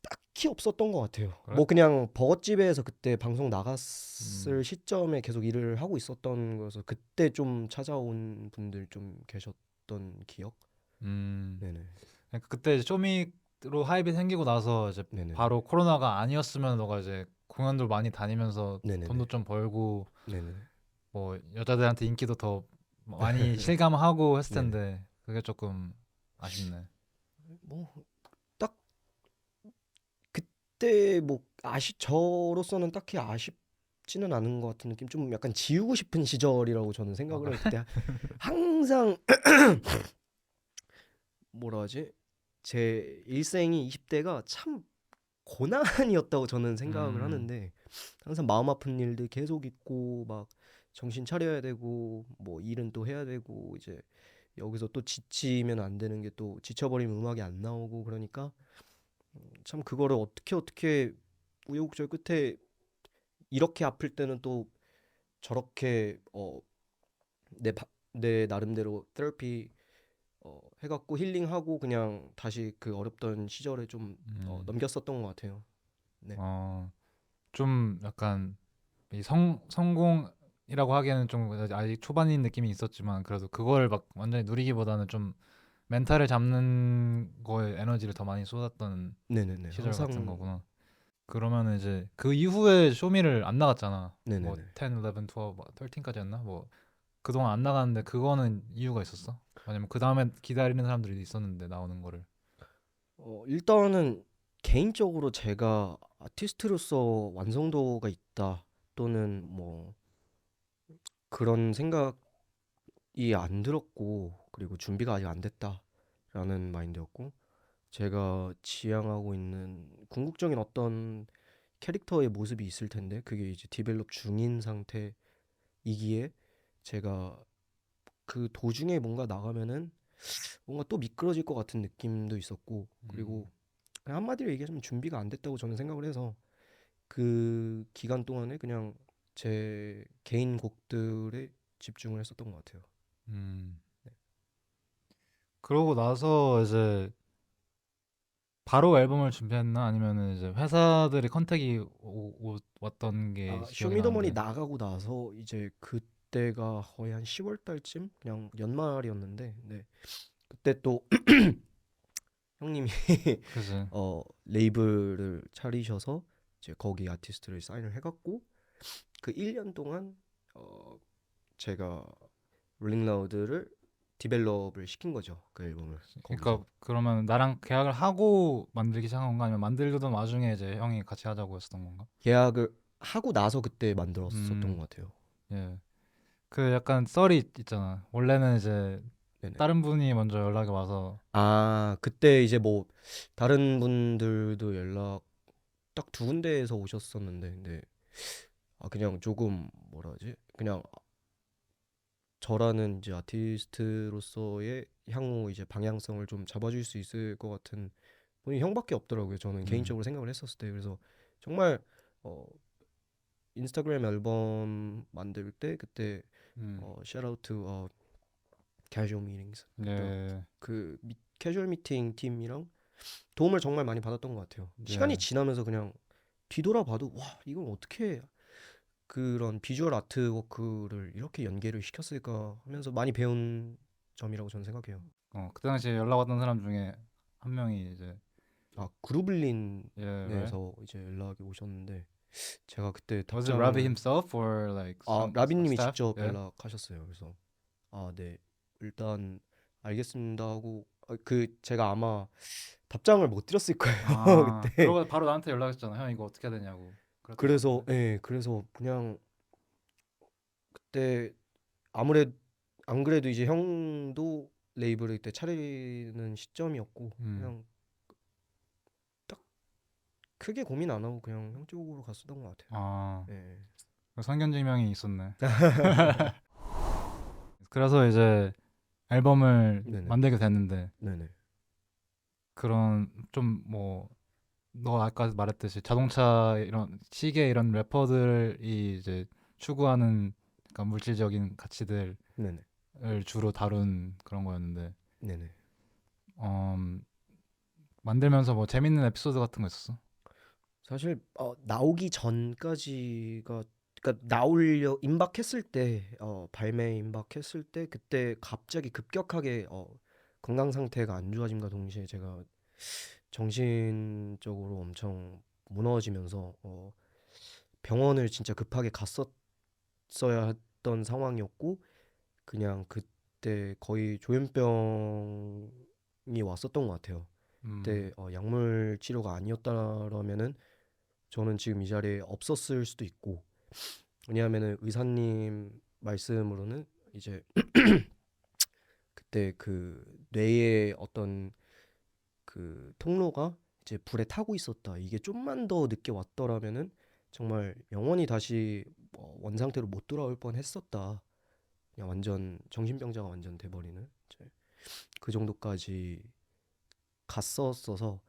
딱히 없었던 것 같아요. 그래? 뭐 그냥 버거집에서 그때 방송 음, 나갔을 시점에 계속 일을 하고 있었던 거여서 그때 좀 찾아온 분들 좀 계셨던 기억. 음. 네네. 그러니까 그때 이제 쇼미 하입이 생기고 나서 이제 네네. 바로 코로나가 아니었으면 너가 이제 공연도 많이 다니면서 네네네. 돈도 좀 벌고 네네. 뭐 여자들한테 인기도 더 많이 실감하고 했을 네네. 텐데 그게 조금 아쉽네. 뭐 딱 그때 뭐 저로서는 딱히 아쉽지는 않은 것 같은 느낌. 좀 약간 지우고 싶은 시절이라고 저는 아, 생각을 그래? 해요. 그때 항상 뭐라 하지? 제 일생이 20대가 참 고난이었다고 저는 생각을 음, 하는데 항상 마음 아픈 일들 계속 있고 막 정신 차려야 되고 뭐 일은 또 해야 되고 이제 여기서 또 지치면 안 되는 게 또 지쳐버리면 음악이 안 나오고 그러니까 참 그거를 어떻게 우여곡절 끝에 이렇게 아플 때는 또 저렇게 내 나름대로 테라피 해갖고 힐링하고 그냥 다시 그 어렵던 시절에 좀 음, 넘겼었던 것 같아요. 네. 어, 좀 약간 이 성공이라고 하기에는 좀 아직 초반인 느낌이 있었지만 그래도 그걸 막 완전히 누리기보다는 좀 멘탈을 잡는 거에 에너지를 더 많이 쏟았던 네네네. 시절 같은 항상 거구나. 그러면 이제 그 이후에 쇼미를 안 나갔잖아. 뭐 네네네. 10, 11, 12, 뭐 13까지였나? 뭐 그동안 안 나갔는데 그거는 이유가 있었어? 왜냐면 그 다음에 기다리는 사람들이 있었는데 나오는 거를. 일단은 개인적으로 제가 아티스트로서 완성도가 있다 또는 뭐 그런 생각이 안 들었고 그리고 준비가 아직 안 됐다라는 마인드였고 제가 지향하고 있는 궁극적인 어떤 캐릭터의 모습이 있을 텐데 그게 이제 디벨롭 중인 상태이기에 제가 그 도중에 뭔가 나가면은 뭔가 또 미끄러질 것 같은 느낌도 있었고 그리고 음, 그냥 한마디로 얘기하자면 준비가 안 됐다고 저는 생각을 해서 그 기간 동안에 그냥 제 개인 곡들에 집중을 했었던 것 같아요. 음. 그러고 나서 이제 바로 앨범을 준비했나 아니면은 이제 회사들이 컨택이 왔던 게 기억이 쇼미더머니 나는데. 나가고 나서 이제 그때가 거의 한 10월 달쯤 그냥 연말이었는데 네. 그때 또 형님이 그지. 레이블을 차리셔서 이제 거기 아티스트를 사인을 해갖고 그 1년 동안 어, 제가 롤링 라우드를 디벨롭을 시킨 거죠. 그 앨범을 그러니까 거기서. 그러면 나랑 계약을 하고 만들기 시작한 건가 아니면 만들던 와중에 이제 형이 같이 하자고 했었던 건가? 계약을 하고 나서 그때 만들었었던 음, 것 같아요. 예. 그 약간 썰이 있잖아. 원래는 이제 네네. 다른 분이 먼저 연락이 와서. 그때 이제 뭐 다른 분들도 연락 딱 두 군데에서 오셨었는데, 근데 그냥 조금 뭐라 하지? 그냥 저라는 이제 아티스트로서의 향후 이제 방향성을 좀 잡아줄 수 있을 것 같은 분이 형밖에 없더라고요. 저는 음, 개인적으로 생각을 했었을 때, 그래서 정말 어, 인스타그램 앨범 만들 때 그때 음, shout out to casual meetings 딱 예, 그 캐주얼 미팅 팀이랑 도움을 정말 많이 받았던 것 같아요. 시간이 예. 지나면서 그냥 뒤돌아봐도 와 이걸 어떻게 그런 비주얼 아트워크를 이렇게 연계를 시켰을까 하면서 많이 배운 점이라고 저는 생각해요. 그 당시에 연락 왔던 사람 중에 한 명이 이제 예, right? 그루블린에서 이제 연락이 오셨는데 제가 그때 Was it Ravi 답장을 himself or like some 라빈님이 staff? 직접 예. 연락하셨어요. 그래서 네 일단 알겠습니다 하고 그 제가 아마 답장을 못 드렸을 거예요 그때. 그러고 바로 나한테 연락했잖아. 형 이거 어떻게 해야 되냐고. 그랬던 것 그래서 같은데. 그래서 그냥 그때 아무래도 안 그래도 이제 형도 레이블을 그때 차리는 시점이었고 음. 그냥 딱 크게 고민 안 하고 그냥 형 쪽으로 갔었던 것 같아요. 아, 예. 선견지명이 있었네. 그래서 이제 앨범을 네네. 만들게 됐는데 네네. 그런 좀 뭐 너 아까 말했듯이 자동차 이런 시계 이런 래퍼들이 이제 추구하는 그러니까 물질적인 가치들을 네네. 주로 다룬 그런 거였는데 네네. 음, 만들면서 뭐 재밌는 에피소드 같은 거 있었어? 사실 나오기 전까지가 그러니까 나오려 임박했을 때 발매 임박했을 때 그때 갑자기 급격하게 건강 상태가 안 좋아짐과 동시에 제가 정신적으로 엄청 무너지면서 병원을 진짜 급하게 갔었어야 했던 상황이었고 그냥 그때 거의 조현병이 왔었던 것 같아요. 그때 약물 치료가 아니었다라면은 저는 지금 이 자리에 없었을 수도 있고 왜냐하면은 의사님 말씀으로는 이제 그때 그 뇌의 어떤 그 통로가 이제 불에 타고 있었다. 이게 좀만 더 늦게 왔더라면은 정말 영원히 다시 원상태로 못 돌아올 뻔했었다. 그냥 완전 정신병자가 완전 돼버리는 이제 그 정도까지 갔었어서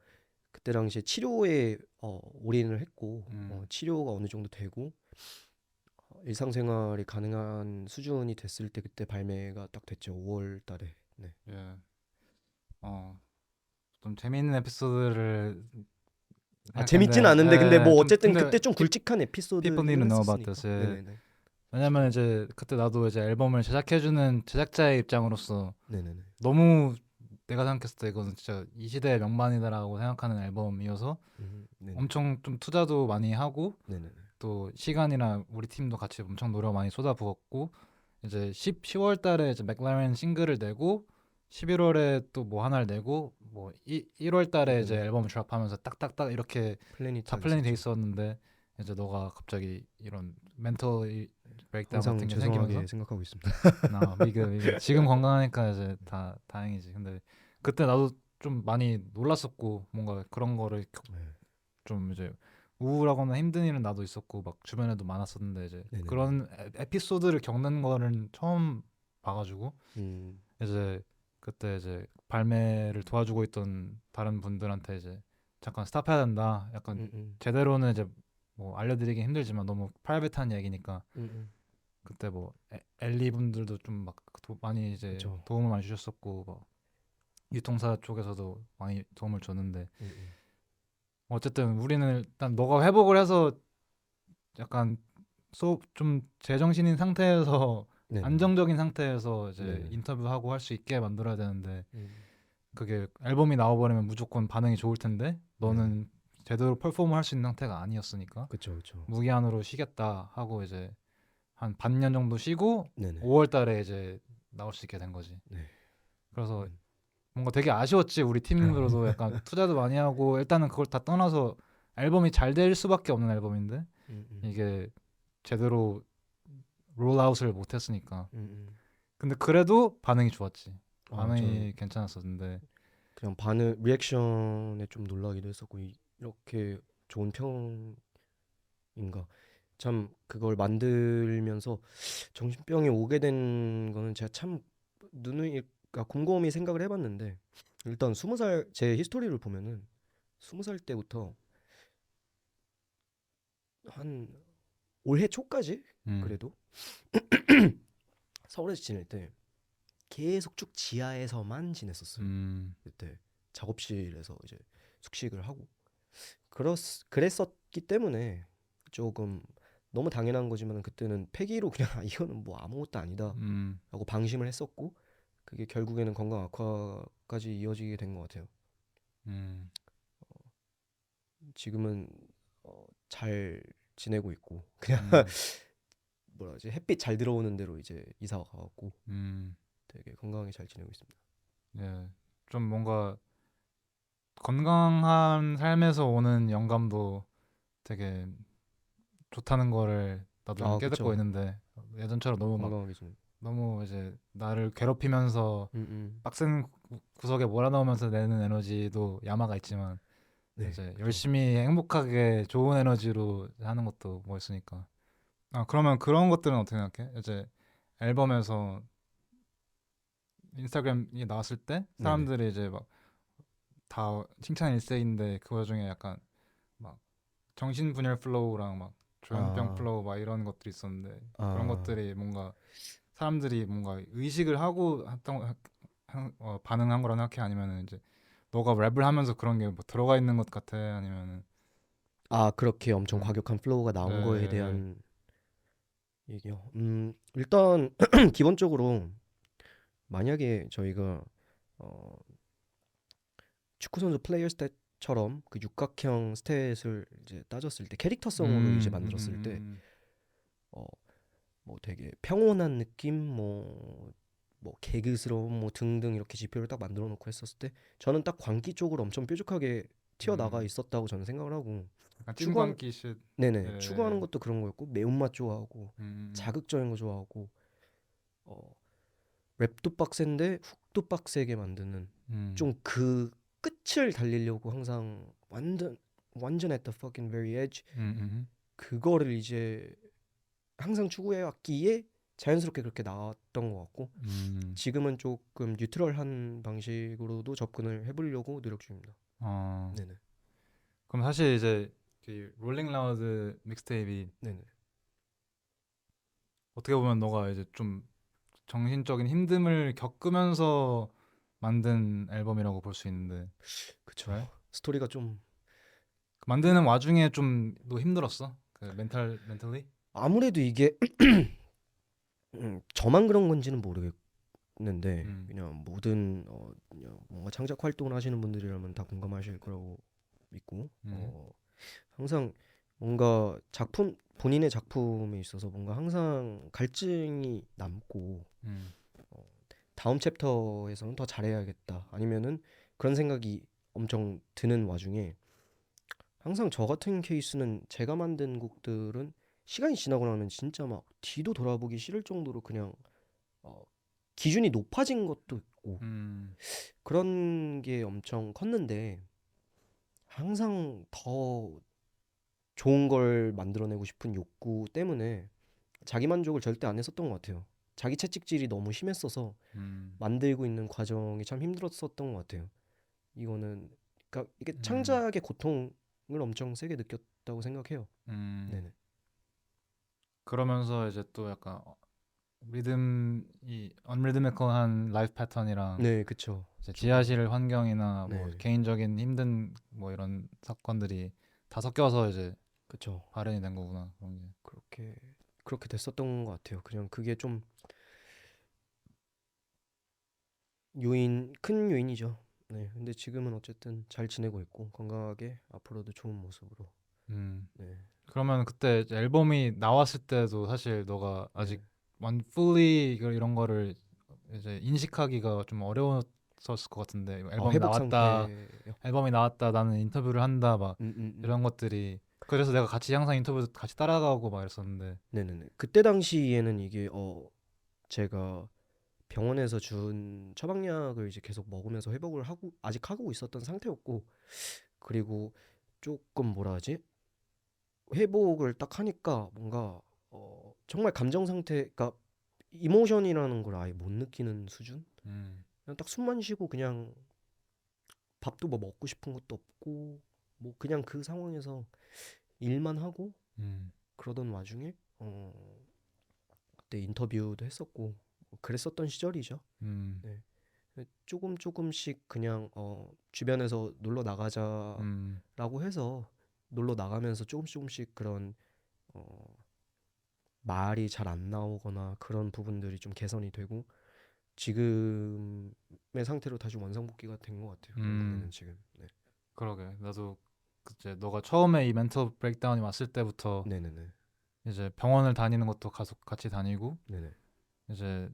그때 당시에 치료에 올인을 했고 치료가 어느 정도 되고 일상생활이 가능한 수준이 됐을 때 그때 발매가 딱 됐죠. 5월 달에. 네. 예. 좀 재미있는 에피소드를 재밌진 생각했는데, 않은데 근데 뭐 좀 어쨌든 근데 그때 좀 굵직한 people need to 에피소드긴 know about 했었으니까. this. 예. 네네네. 왜냐면 이제 그때 나도 이제 앨범을 제작해주는 제작자의 입장으로서 네네네. 너무 내가 생각했을 때 이거는 진짜 이 시대의 명반이다라고 생각하는 앨범이어서 네네. 엄청 좀 투자도 많이 하고 네네네. 또 시간이나 우리 팀도 같이 엄청 노력 많이 쏟아부었고 이제 10월 달에 이제 맥라렌 싱글을 내고 11월에 또 뭐 하나를 내고 뭐 1월 달에 이제 네네. 앨범을 드랍하면서 딱딱딱 이렇게 플래닛 다 딱 플랜이 돼 있었죠. 있었는데 이제 너가 갑자기 이런 멘털 브레이크다운 항상 같은 게 생기면서 죄송하게 생각하고 있습니다. 나 미그 지금 건강하니까 이제 다 다행이지. 근데 그때 나도 좀 많이 놀랐었고 뭔가 그런 거를 네. 좀 이제 우울하거나 힘든 일은 나도 있었고 막 주변에도 많았었는데 이제 네네네. 그런 에피소드를 겪는 거는 처음 봐가지고 음. 이제 그때 이제 발매를 도와주고 있던 다른 분들한테 이제 잠깐 스탑해야 된다. 약간 음. 제대로는 이제 뭐 알려드리기 힘들지만 너무 프라이빗한 얘기니까 음. 그때 뭐 엘리 분들도 좀 막 많이 이제 그쵸. 도움을 많이 주셨었고 뭐 유통사 쪽에서도 많이 도움을 줬는데 음. 어쨌든 우리는 일단 너가 회복을 해서 약간 좀 제정신인 상태에서 네네네. 안정적인 상태에서 이제 네네. 인터뷰하고 할 수 있게 만들어야 되는데 음. 그게 앨범이 나와버리면 무조건 반응이 좋을 텐데 네네. 너는 제대로 퍼포먼 할 수 있는 상태가 아니었으니까 그쵸 그쵸. 무기한으로 쉬겠다 하고 이제 한 반년 정도 쉬고 네네. 5월 달에 이제 나올 수 있게 된 거지. 네. 그래서 음. 뭔가 되게 아쉬웠지. 우리 팀으로도 약간 투자도 많이 하고 일단은 그걸 다 떠나서 앨범이 잘 될 수밖에 없는 앨범인데 음. 이게 제대로 롤아웃을 못했으니까. 음. 근데 그래도 반응이 좋았지. 저는 반응이 괜찮았었는데. 그냥 반응 리액션에 좀 놀라기도 했었고 이렇게 좋은 평인가 참 그걸 만들면서 정신병이 오게 된 거는 제가 참 누누이 그러니까 곰곰이 생각을 해봤는데 일단 20살 제 히스토리를 보면은 20살 때부터 한 올해 초까지 음. 그래도 서울에서 지낼 때 계속 쭉 지하에서만 지냈었어요. 음. 그때 작업실에서 이제 숙식을 하고 그랬었기 때문에 조금 너무 당연한 거지만 그때는 패기로 그냥 이거는 뭐 아무것도 아니다라고 음. 방심을 했었고 그게 결국에는 건강 악화까지 이어지게 된 것 같아요. 음. 지금은 잘 지내고 있고 그냥 음. 뭐라 지 햇빛 잘 들어오는 대로 이제 이사 가갖고 음. 되게 건강하게 잘 지내고 있습니다. 예. 좀 뭔가 건강한 삶에서 오는 영감도 되게 좋다는 거를 나도 좀 깨닫고 그쵸. 있는데 예전처럼 너무 막 건강하게 지내. 너무 이제 나를 괴롭히면서 음. 빡센 구석에 몰아넣으면서 내는 에너지도 야마가 있지만 네, 이제 그쵸. 열심히 행복하게 좋은 에너지로 하는 것도 뭐 있으니까. 아, 그러면 그런 것들은 어떻게 생각해? 이제 앨범에서 인스타그램이 나왔을 때 네네. 사람들이 이제 막 다 칭찬 일색인데 그 와중에 약간 막 정신분열 플로우랑 막 조현병 아, 플로우 막 이런 것들이 있었는데 그런 아, 것들이 뭔가 사람들이 뭔가 의식을 하고 반응한 거라 생각해? 아니면은 이제 너가 랩을 하면서 그런 게 뭐 들어가 있는 것 같아? 아니면은 그렇게 엄청 음, 과격한 플로우가 예, 나온 거에 예, 대한 얘기요. 일단 기본적으로 만약에 저희가 어, 축구 선수 플레이어 처럼 그 육각형 스탯을 이제 따졌을 때 캐릭터성으로 이제 만들었을 때 어, 뭐 되게 평온한 느낌, 뭐 개그스러움, 뭐 등등 이렇게 지표를 딱 만들어 놓고 했었을 때 저는 딱 광기 쪽으로 엄청 뾰족하게 튀어나가 있었다고 저는 생각을 하고 약간 추구한 찐광기 쉣. 네네 예. 추구하는 것도 그런 거였고 매운맛 좋아하고 자극적인 거 좋아하고 어, 랩도 빡센데 훅도 빡세게 만드는 좀 그 끝을 달리려고 항상 완전 at the fucking very edge 그거를 이제 항상 추구해왔기에 자연스럽게 그렇게 나왔던 것 같고 지금은 조금 뉴트럴한 방식으로도 접근을 해보려고 노력 중입니다. 어. 네네. 그럼 사실 이제 그 롤링 라우드 믹스테이프이 네네. 어떻게 보면 너가 이제 좀 정신적인 힘듦을 겪으면서 만든 앨범이라고 볼 수 있는데 그쵸. right? 스토리가 좀 그 만드는 와중에 좀 너 힘들었어? 그 멘탈리? 아무래도 이게 저만 그런 건지는 모르겠는데 그냥 모든 그냥 뭔가 창작 활동을 하시는 분들이라면 다 공감하실 거라고 믿고 항상 뭔가 작품 본인의 작품에 있어서 뭔가 항상 갈증이 남고 다음 챕터에서는 더 잘해야겠다 아니면은 그런 생각이 엄청 드는 와중에 항상 저 같은 케이스는 제가 만든 곡들은 시간이 지나고 나면 진짜 막 뒤도 돌아보기 싫을 정도로 그냥 어, 기준이 높아진 것도 있고 그런 게 엄청 컸는데 항상 더 좋은 걸 만들어내고 싶은 욕구 때문에 자기 만족을 절대 안 했었던 것 같아요. 자기 채찍질이 너무 심했어서 만들고 있는 과정이 참 힘들었었던 것 같아요. 이거는 그러니까 이게 창작의 고통을 엄청 세게 느꼈다고 생각해요. 네네. 그러면서 이제 또 약간 리듬이 언리드미컬한 라이프 패턴이랑 네, 그쵸. 이제 지하실 환경이나 뭐 네, 개인적인 힘든 뭐 이런 사건들이 다 섞여서 이제 그쵸. 발현이 된 거구나 그런 게. 그렇게 됐었던 것 같아요. 그냥 그게 좀 큰 요인이죠. 네, 근데 지금은 어쨌든 잘 지내고 있고 건강하게 앞으로도 좋은 모습으로. 음. 네, 그러면 그때 이제 앨범이 나왔을 때도 사실 너가 네. 아직 완 fully 이런 거를 이제 인식하기가 좀 어려웠었을 것 같은데 회복 상태요. 앨범이 나왔다 나는 인터뷰를 한다 막 이런 것들이 그래서 내가 같이 항상 인터뷰 같이 따라가고 막 이랬었는데 네네네. 그때 당시에는 이게 제가 병원에서 준 처방약을 이제 계속 먹으면서 회복을 하고 아직 하고 있었던 상태였고 그리고 조금 뭐라 하지? 회복을 딱 하니까 뭔가 정말 감정 상태, 그러니까 이모션이라는 걸 아예 못 느끼는 수준? 그냥 딱 숨만 쉬고 그냥 밥도 뭐 먹고 싶은 것도 없고 뭐 그냥 그 상황에서 일만 하고 음, 그러던 와중에 그때 인터뷰도 했었고 그랬었던 시절이죠. 음, 네. 조금씩 그냥 주변에서 놀러 나가자라고 음, 해서 놀러 나가면서 조금씩 그런 말이 잘 안 나오거나 그런 부분들이 좀 개선이 되고 지금의 상태로 다시 원상복귀가 된 것 같아요. 결국에는 지금. 네. 그러게 나도 그때 너가 처음에 이 멘털 브레이크다운이 왔을 때부터 네네네. 이제 병원을 다니는 것도 같이 다니고 네네. 이제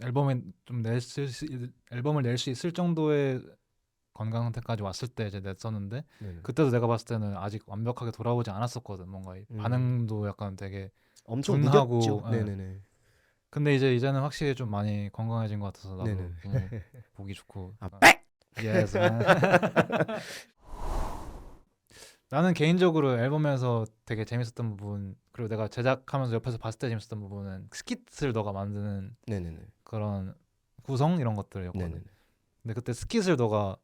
앨범을 낼 수 있을 정도의 건강 상태까지 왔을 때 이제 냈었는데 네네. 그때도 내가 봤을 때는 아직 완벽하게 돌아오지 않았었거든. 뭔가 이 반응도 약간 되게 엄청 무뎠죠. 둔하고 예. 네네네. 근데 이제는 확실히 좀 많이 건강해진 것 같아서 나도 네네네. 너무 보기 좋고 아, yes man. 나는 개인적으로 앨범에서 되게 재밌었던 부분 그리고 내가 제작하면서 옆에서 봤을 때 재밌었던 부분은 스킷을 너가 만드는 네네네. 그런 구성 이런 것들이었거든. 네네네. 근데 그때 스킷을 너가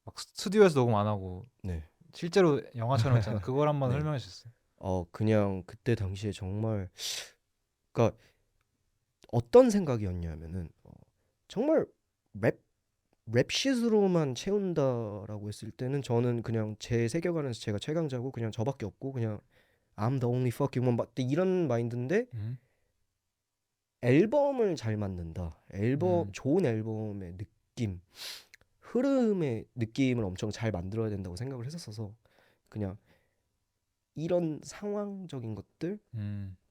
막 스튜디오에서 녹음 안 하고 네. 실제로 영화처럼 했잖아. 그걸 한번 네. 설명해 줄 수 있어? 그냥 그때 당시에 정말 그러니까 어떤 생각이었냐면은 정말 랩 랩쉿으로만 채운다라고 했을 때는 저는 그냥 제 세계관에서 제가 최강자고 그냥 저밖에 없고 그냥 I'm the only fucking one 막 이런 마인드인데 앨범을 잘 만든다. 음, 좋은 앨범의 느낌, 흐름의 느낌을 엄청 잘 만들어야 된다고 생각을 했었어서 그냥 이런 상황적인 것들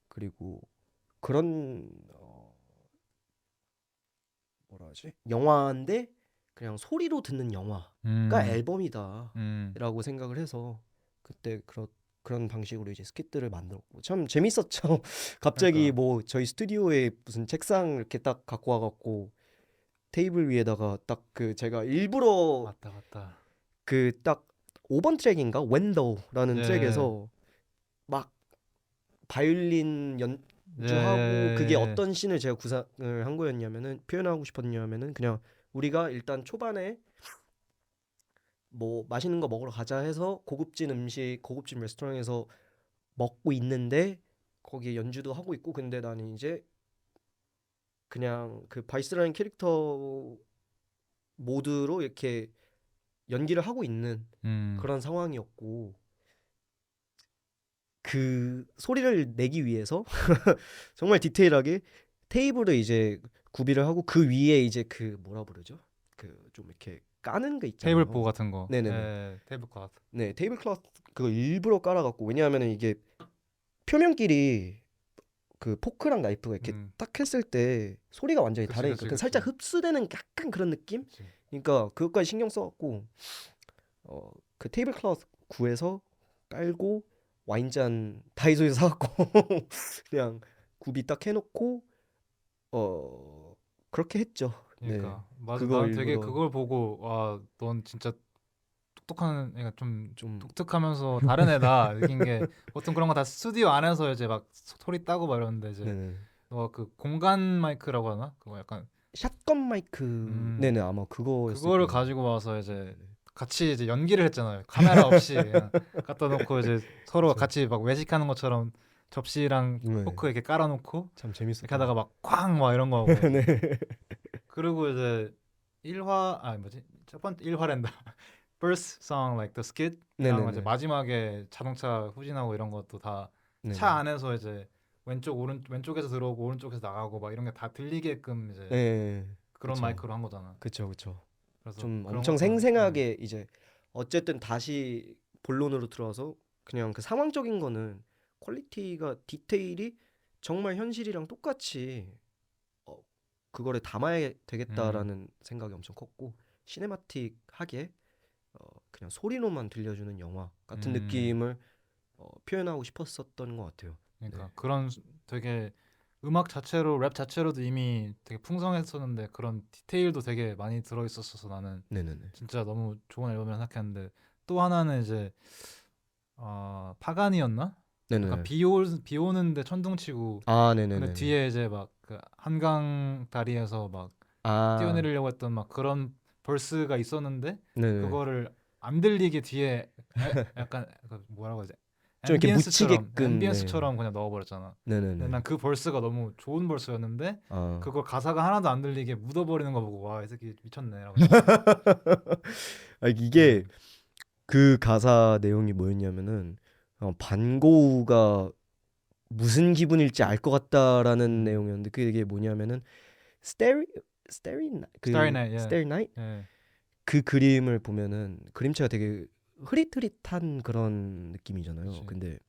그리고 그런 뭐라 하지? 영화인데 그냥 소리로 듣는 영화가 앨범이다라고 생각을 해서 그때 그런 방식으로 이제 스킷들을 만들었고 참 재밌었죠. 갑자기 그러니까. 뭐 저희 스튜디오에 무슨 책상 이렇게 딱 갖고 와갖고 테이블 위에다가 딱 그 제가 일부러 맞다. 그 딱 5번 트랙인가 웬더라는 예. 트랙에서 막 바이올린 연주하고 그게 예. 어떤 씬을 제가 구상을 한 거였냐면은 표현하고 싶었냐면은 그냥 우리가 일단 초반에 뭐 맛있는 거 먹으러 가자 해서 고급진 음식 고급진 레스토랑에서 먹고 있는데 거기에 연주도 하고 있고 근데 나는 이제 그냥 그 바이스라는 캐릭터 모드로 이렇게 연기를 하고 있는 그런 상황이었고 그 소리를 내기 위해서 정말 디테일하게 테이블을 이제 구비를 하고 그 위에 이제 그 뭐라 부르죠? 그 좀 이렇게 까는 거 있잖아요. 테이블보 같은 거. 네네네. 예. 테이블 클로th. 네, 테이블 클로th 그거 일부러 깔아갖고 왜냐하면은 이게 표면끼리 그 포크랑 나이프가 이렇게 딱 했을 때 소리가 완전히 그치, 다르니까 그치, 그 그치. 살짝 흡수되는 약간 그런 느낌? 그치. 그러니까 그것까지 신경 써갖고 그 테이블 클로th 구해서 깔고 와인잔 다이소에서 사갖고 그냥 구비 딱 해놓고 그렇게 했죠. 그러니까 네, 맞아. 그거 난 되게 일부러 그걸 보고 와, 넌 진짜 똑똑한 애가 좀 좀 독특하면서 다른 애다 느낀 게 보통 그런 거 다 스튜디오 안에서 이제 막 소리 따고 막 이러는데 이제 네네. 너 그 공간 마이크라고 하나? 그거 약간 샷건 마이크 네네 아마 그거였을 그거를 거예요. 가지고 와서 이제 네네. 같이 이제 연기를 했잖아요. 카메라 없이 그냥 갖다 놓고 이제 서로 그쵸. 같이 막 외식하는 것처럼 접시랑 네. 포크 이렇게 깔아놓고 참 재밌었다. 이렇게 하다가 막 쾅 막 이런 거 하고 네. 그리고 이제 1화 뭐지 첫 번째 1화랜다 first song like the skit이랑 네네네. 이제 마지막에 자동차 후진하고 이런 것도 다 네. 차 안에서 이제 왼쪽에서 들어오고 오른쪽에서 나가고 막 이런 게 다 들리게끔 이제 네. 그런 그쵸. 마이크로 한 거잖아. 그쵸 그쵸. 그래서 좀 그런 엄청 것도 생생하게 이제 어쨌든 다시 본론으로 들어와서 그냥 그 상황적인 거는 퀄리티가 디테일이 정말 현실이랑 똑같이 그거를 담아야 되겠다라는 생각이 엄청 컸고 시네마틱하게 그냥 소리로만 들려주는 영화 같은 느낌을 표현하고 싶었었던 것 같아요. 그러니까 네. 그런 되게 음악 자체로 랩 자체로도 이미 되게 풍성했었는데 그런 디테일도 되게 많이 들어 있었어서 나는 네네네. 진짜 너무 좋은 앨범이라 생각했는데 또 하나는 이제 파간이었나? 약간 네네. 비 오는데 천둥치고 아 근데 네네네. 뒤에 이제 막 그 한강 다리에서 막 아 뛰어내리려고 했던 막 그런 벌스가 있었는데 네네. 그거를 안 들리게 뒤에 약간 그 뭐라고 하지? 좀 이렇게 묻히게끔. 앰비언스처럼 그냥 넣어버렸잖아. 근데 네네네. 난 그 벌스가 너무 좋은 벌스였는데 아. 그걸 가사가 하나도 안 들리게 묻어버리는 거 보고 와 이 새끼 미쳤네라고. 아, 이게 그 가사 내용이 뭐였냐면은 반고우가 무슨 기분일지 알 것 같다라는 내용이었는데 그게 뭐냐면은 스테리 스테리 그 Starry Night, 예. 스테리 나이트 예. 그 그림을 보면은 그림체가 되게 흐릿흐릿한 그런 느낌이잖아요. 그치. 근데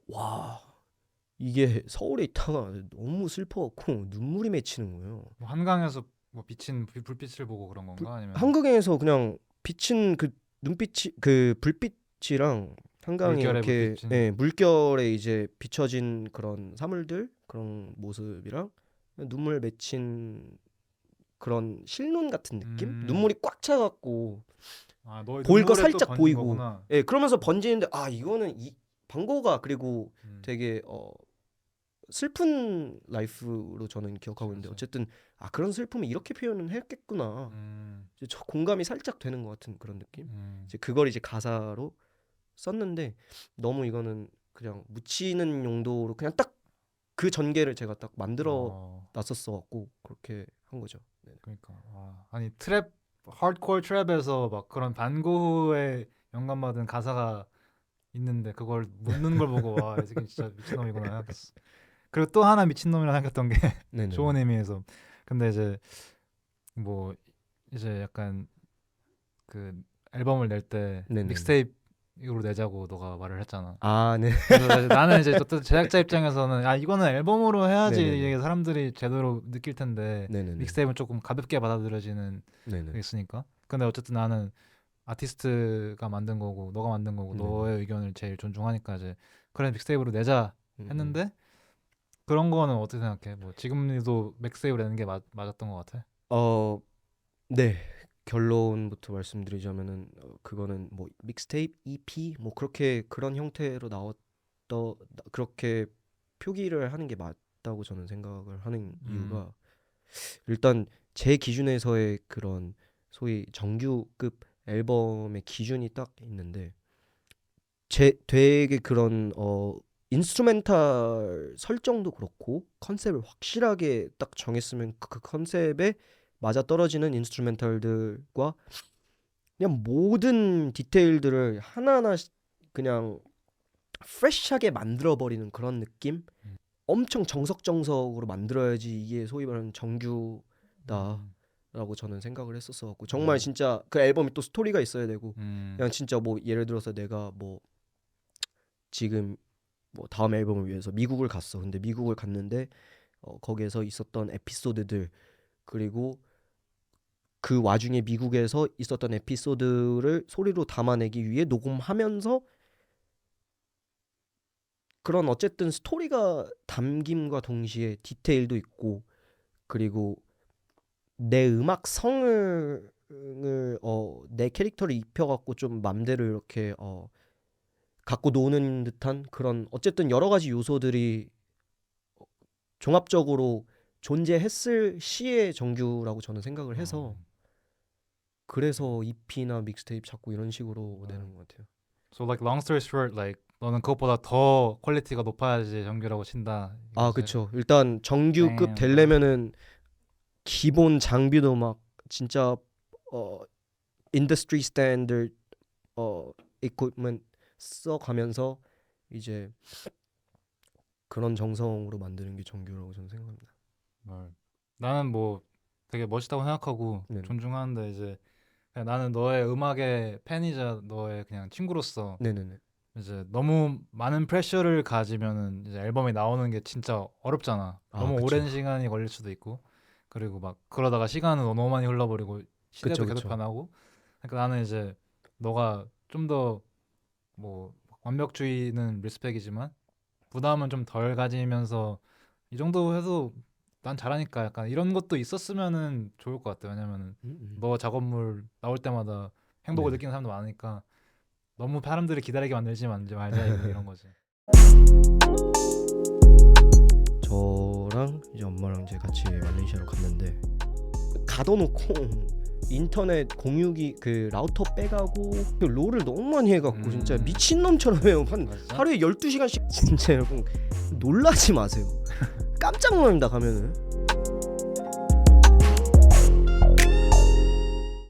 와 이게 서울에 있다가 너무 슬퍼갖고 눈물이 맺히는 거예요. 뭐 한강에서 뭐 비친 불빛을 보고 그런 건가 아니면 한국에서 그냥 비친 그 눈빛이 그 불빛이랑 한강에 물결에 이렇게 불빛인 예, 물결에 이제 비춰진 그런 사물들 그런 모습이랑 눈물 맺힌 그런 실눈 같은 느낌? 눈물이 꽉 차갖고 너 보일 거 눈물에 또 살짝 번진 보이고 거구나. 예, 그러면서 번지는데 아 이거는 이 방고가 그리고 되게 슬픈 라이프로 저는 기억하고 있는데 그치. 어쨌든 아 그런 슬픔을 이렇게 표현을 했겠구나. 이제 저 공감이 살짝 되는 것 같은 그런 느낌. 이제 그걸 이제 가사로 썼는데 너무 이거는 그냥 묻히는 용도로 그냥 딱 그 전개를 제가 딱 만들어 놨었어 갖고 그렇게 한 거죠. 네. 그러니까 아니 트랩 하드코어 트랩에서 막 그런 반고흐에 영감받은 가사가 있는데 그걸 묻는 걸 보고 와 이 새끼 진짜 미친놈이구나 생각했어. 그리고 또 하나 미친놈이라 생각했던 게 네네. 좋은 의미에서 근데 이제 뭐 이제 약간 그 앨범을 낼 때 네네네. 믹스테이프로 내자고 너가 말을 했잖아. 아, 네. 그래서 나는 이제 또 제작자 입장에서는 아 이거는 앨범으로 해야지 네네네. 이게 사람들이 제대로 느낄 텐데 네네네. 믹스테이프는 조금 가볍게 받아들여지는 네네. 게 있으니까. 근데 어쨌든 나는 아티스트가 만든 거고 너가 만든 거고 네네. 너의 의견을 제일 존중하니까 이제 그래 믹스테이프로 내자 했는데 그런 거는 어떻게 생각해? 뭐 지금도 믹스테이프 내는 게 맞았던 것 같아? 네. 결론부터 말씀드리자면은 그거는 뭐 믹스테이프, EP 뭐 그렇게 그런 형태로 그렇게 표기를 하는 게 맞다고 저는 생각을 하는 이유가 일단 제 기준에서의 그런 소위 정규급 앨범의 기준이 딱 있는데 되게 그런 인스트루멘탈 설정도 그렇고 컨셉을 확실하게 딱 정했으면 그 컨셉에 맞아떨어지는 인스트루멘탈들과 그냥 모든 디테일들을 하나하나 그냥 프레시하게 만들어버리는 그런 느낌? 엄청 정석정석으로 만들어야지 이게 소위 말하는 정규다라고 저는 생각을 했었어갖고 정말 진짜 그 앨범이 또 스토리가 있어야 되고 그냥 진짜 뭐 예를 들어서 내가 뭐 지금 뭐 다음 앨범을 위해서 미국을 갔어. 근데 미국을 갔는데 거기에서 있었던 에피소드들 그리고 그 와중에 미국에서 있었던 에피소드를 소리로 담아내기 위해 녹음하면서 그런 어쨌든 스토리가 담김과 동시에 디테일도 있고 그리고 내 음악성을 내 캐릭터를 입혀갖고 좀 맘대로 이렇게 갖고 노는 듯한 그런 어쨌든 여러 가지 요소들이 종합적으로 존재했을 시의 정규라고 저는 생각을 해서 그래서 EP나 믹스테이프 자꾸 이런 식으로 내는 것 같아요. So like long story short, like 너는 그것보다 더 퀄리티가 높아야지 정규라고 친다. 아, 이거지? 그쵸. 일단 정규급 Damn, 되려면은 기본 장비도 막 진짜 인더스트리 스탠더드 이퀴프먼트 써가면서 이제 그런 정성으로 만드는 게 정규라고 저는 생각합니다. 나는 뭐 되게 멋있다고 생각하고 네네. 존중하는데 이제 그냥 나는 너의 음악의 팬이자 너의 그냥 친구로서 네네네. 이제 너무 많은 프레셔를 가지면은 이제 앨범이 나오는 게 진짜 어렵잖아. 아, 너무 그쵸. 오랜 시간이 걸릴 수도 있고 그리고 막 그러다가 시간은 너무 많이 흘러버리고 시대도 그쵸, 계속 그쵸. 변하고 그러니까 나는 이제 너가 좀 더 뭐 완벽주의는 리스펙이지만 부담은 좀 덜 가지면서 이 정도 해도 난 잘하니까 약간 이런 것도 있었으면은 좋을 것 같아. 왜냐면은 너 작업물 나올 때마다 행복을 네네. 느끼는 사람도 많으니까 너무 사람들을 기다리게 만들지 말자 이런 거지. 저랑 이제 엄마랑 이제 같이 말레이시아로 갔는데 가둬놓고 인터넷 공유기 그 라우터 빼가고 그 롤을 너무 많이 해갖고 진짜 미친놈처럼 해요. 한 진짜? 하루에 12시간씩 진짜 여러분 놀라지 마세요. 깜짝 놀랍니다 가면은.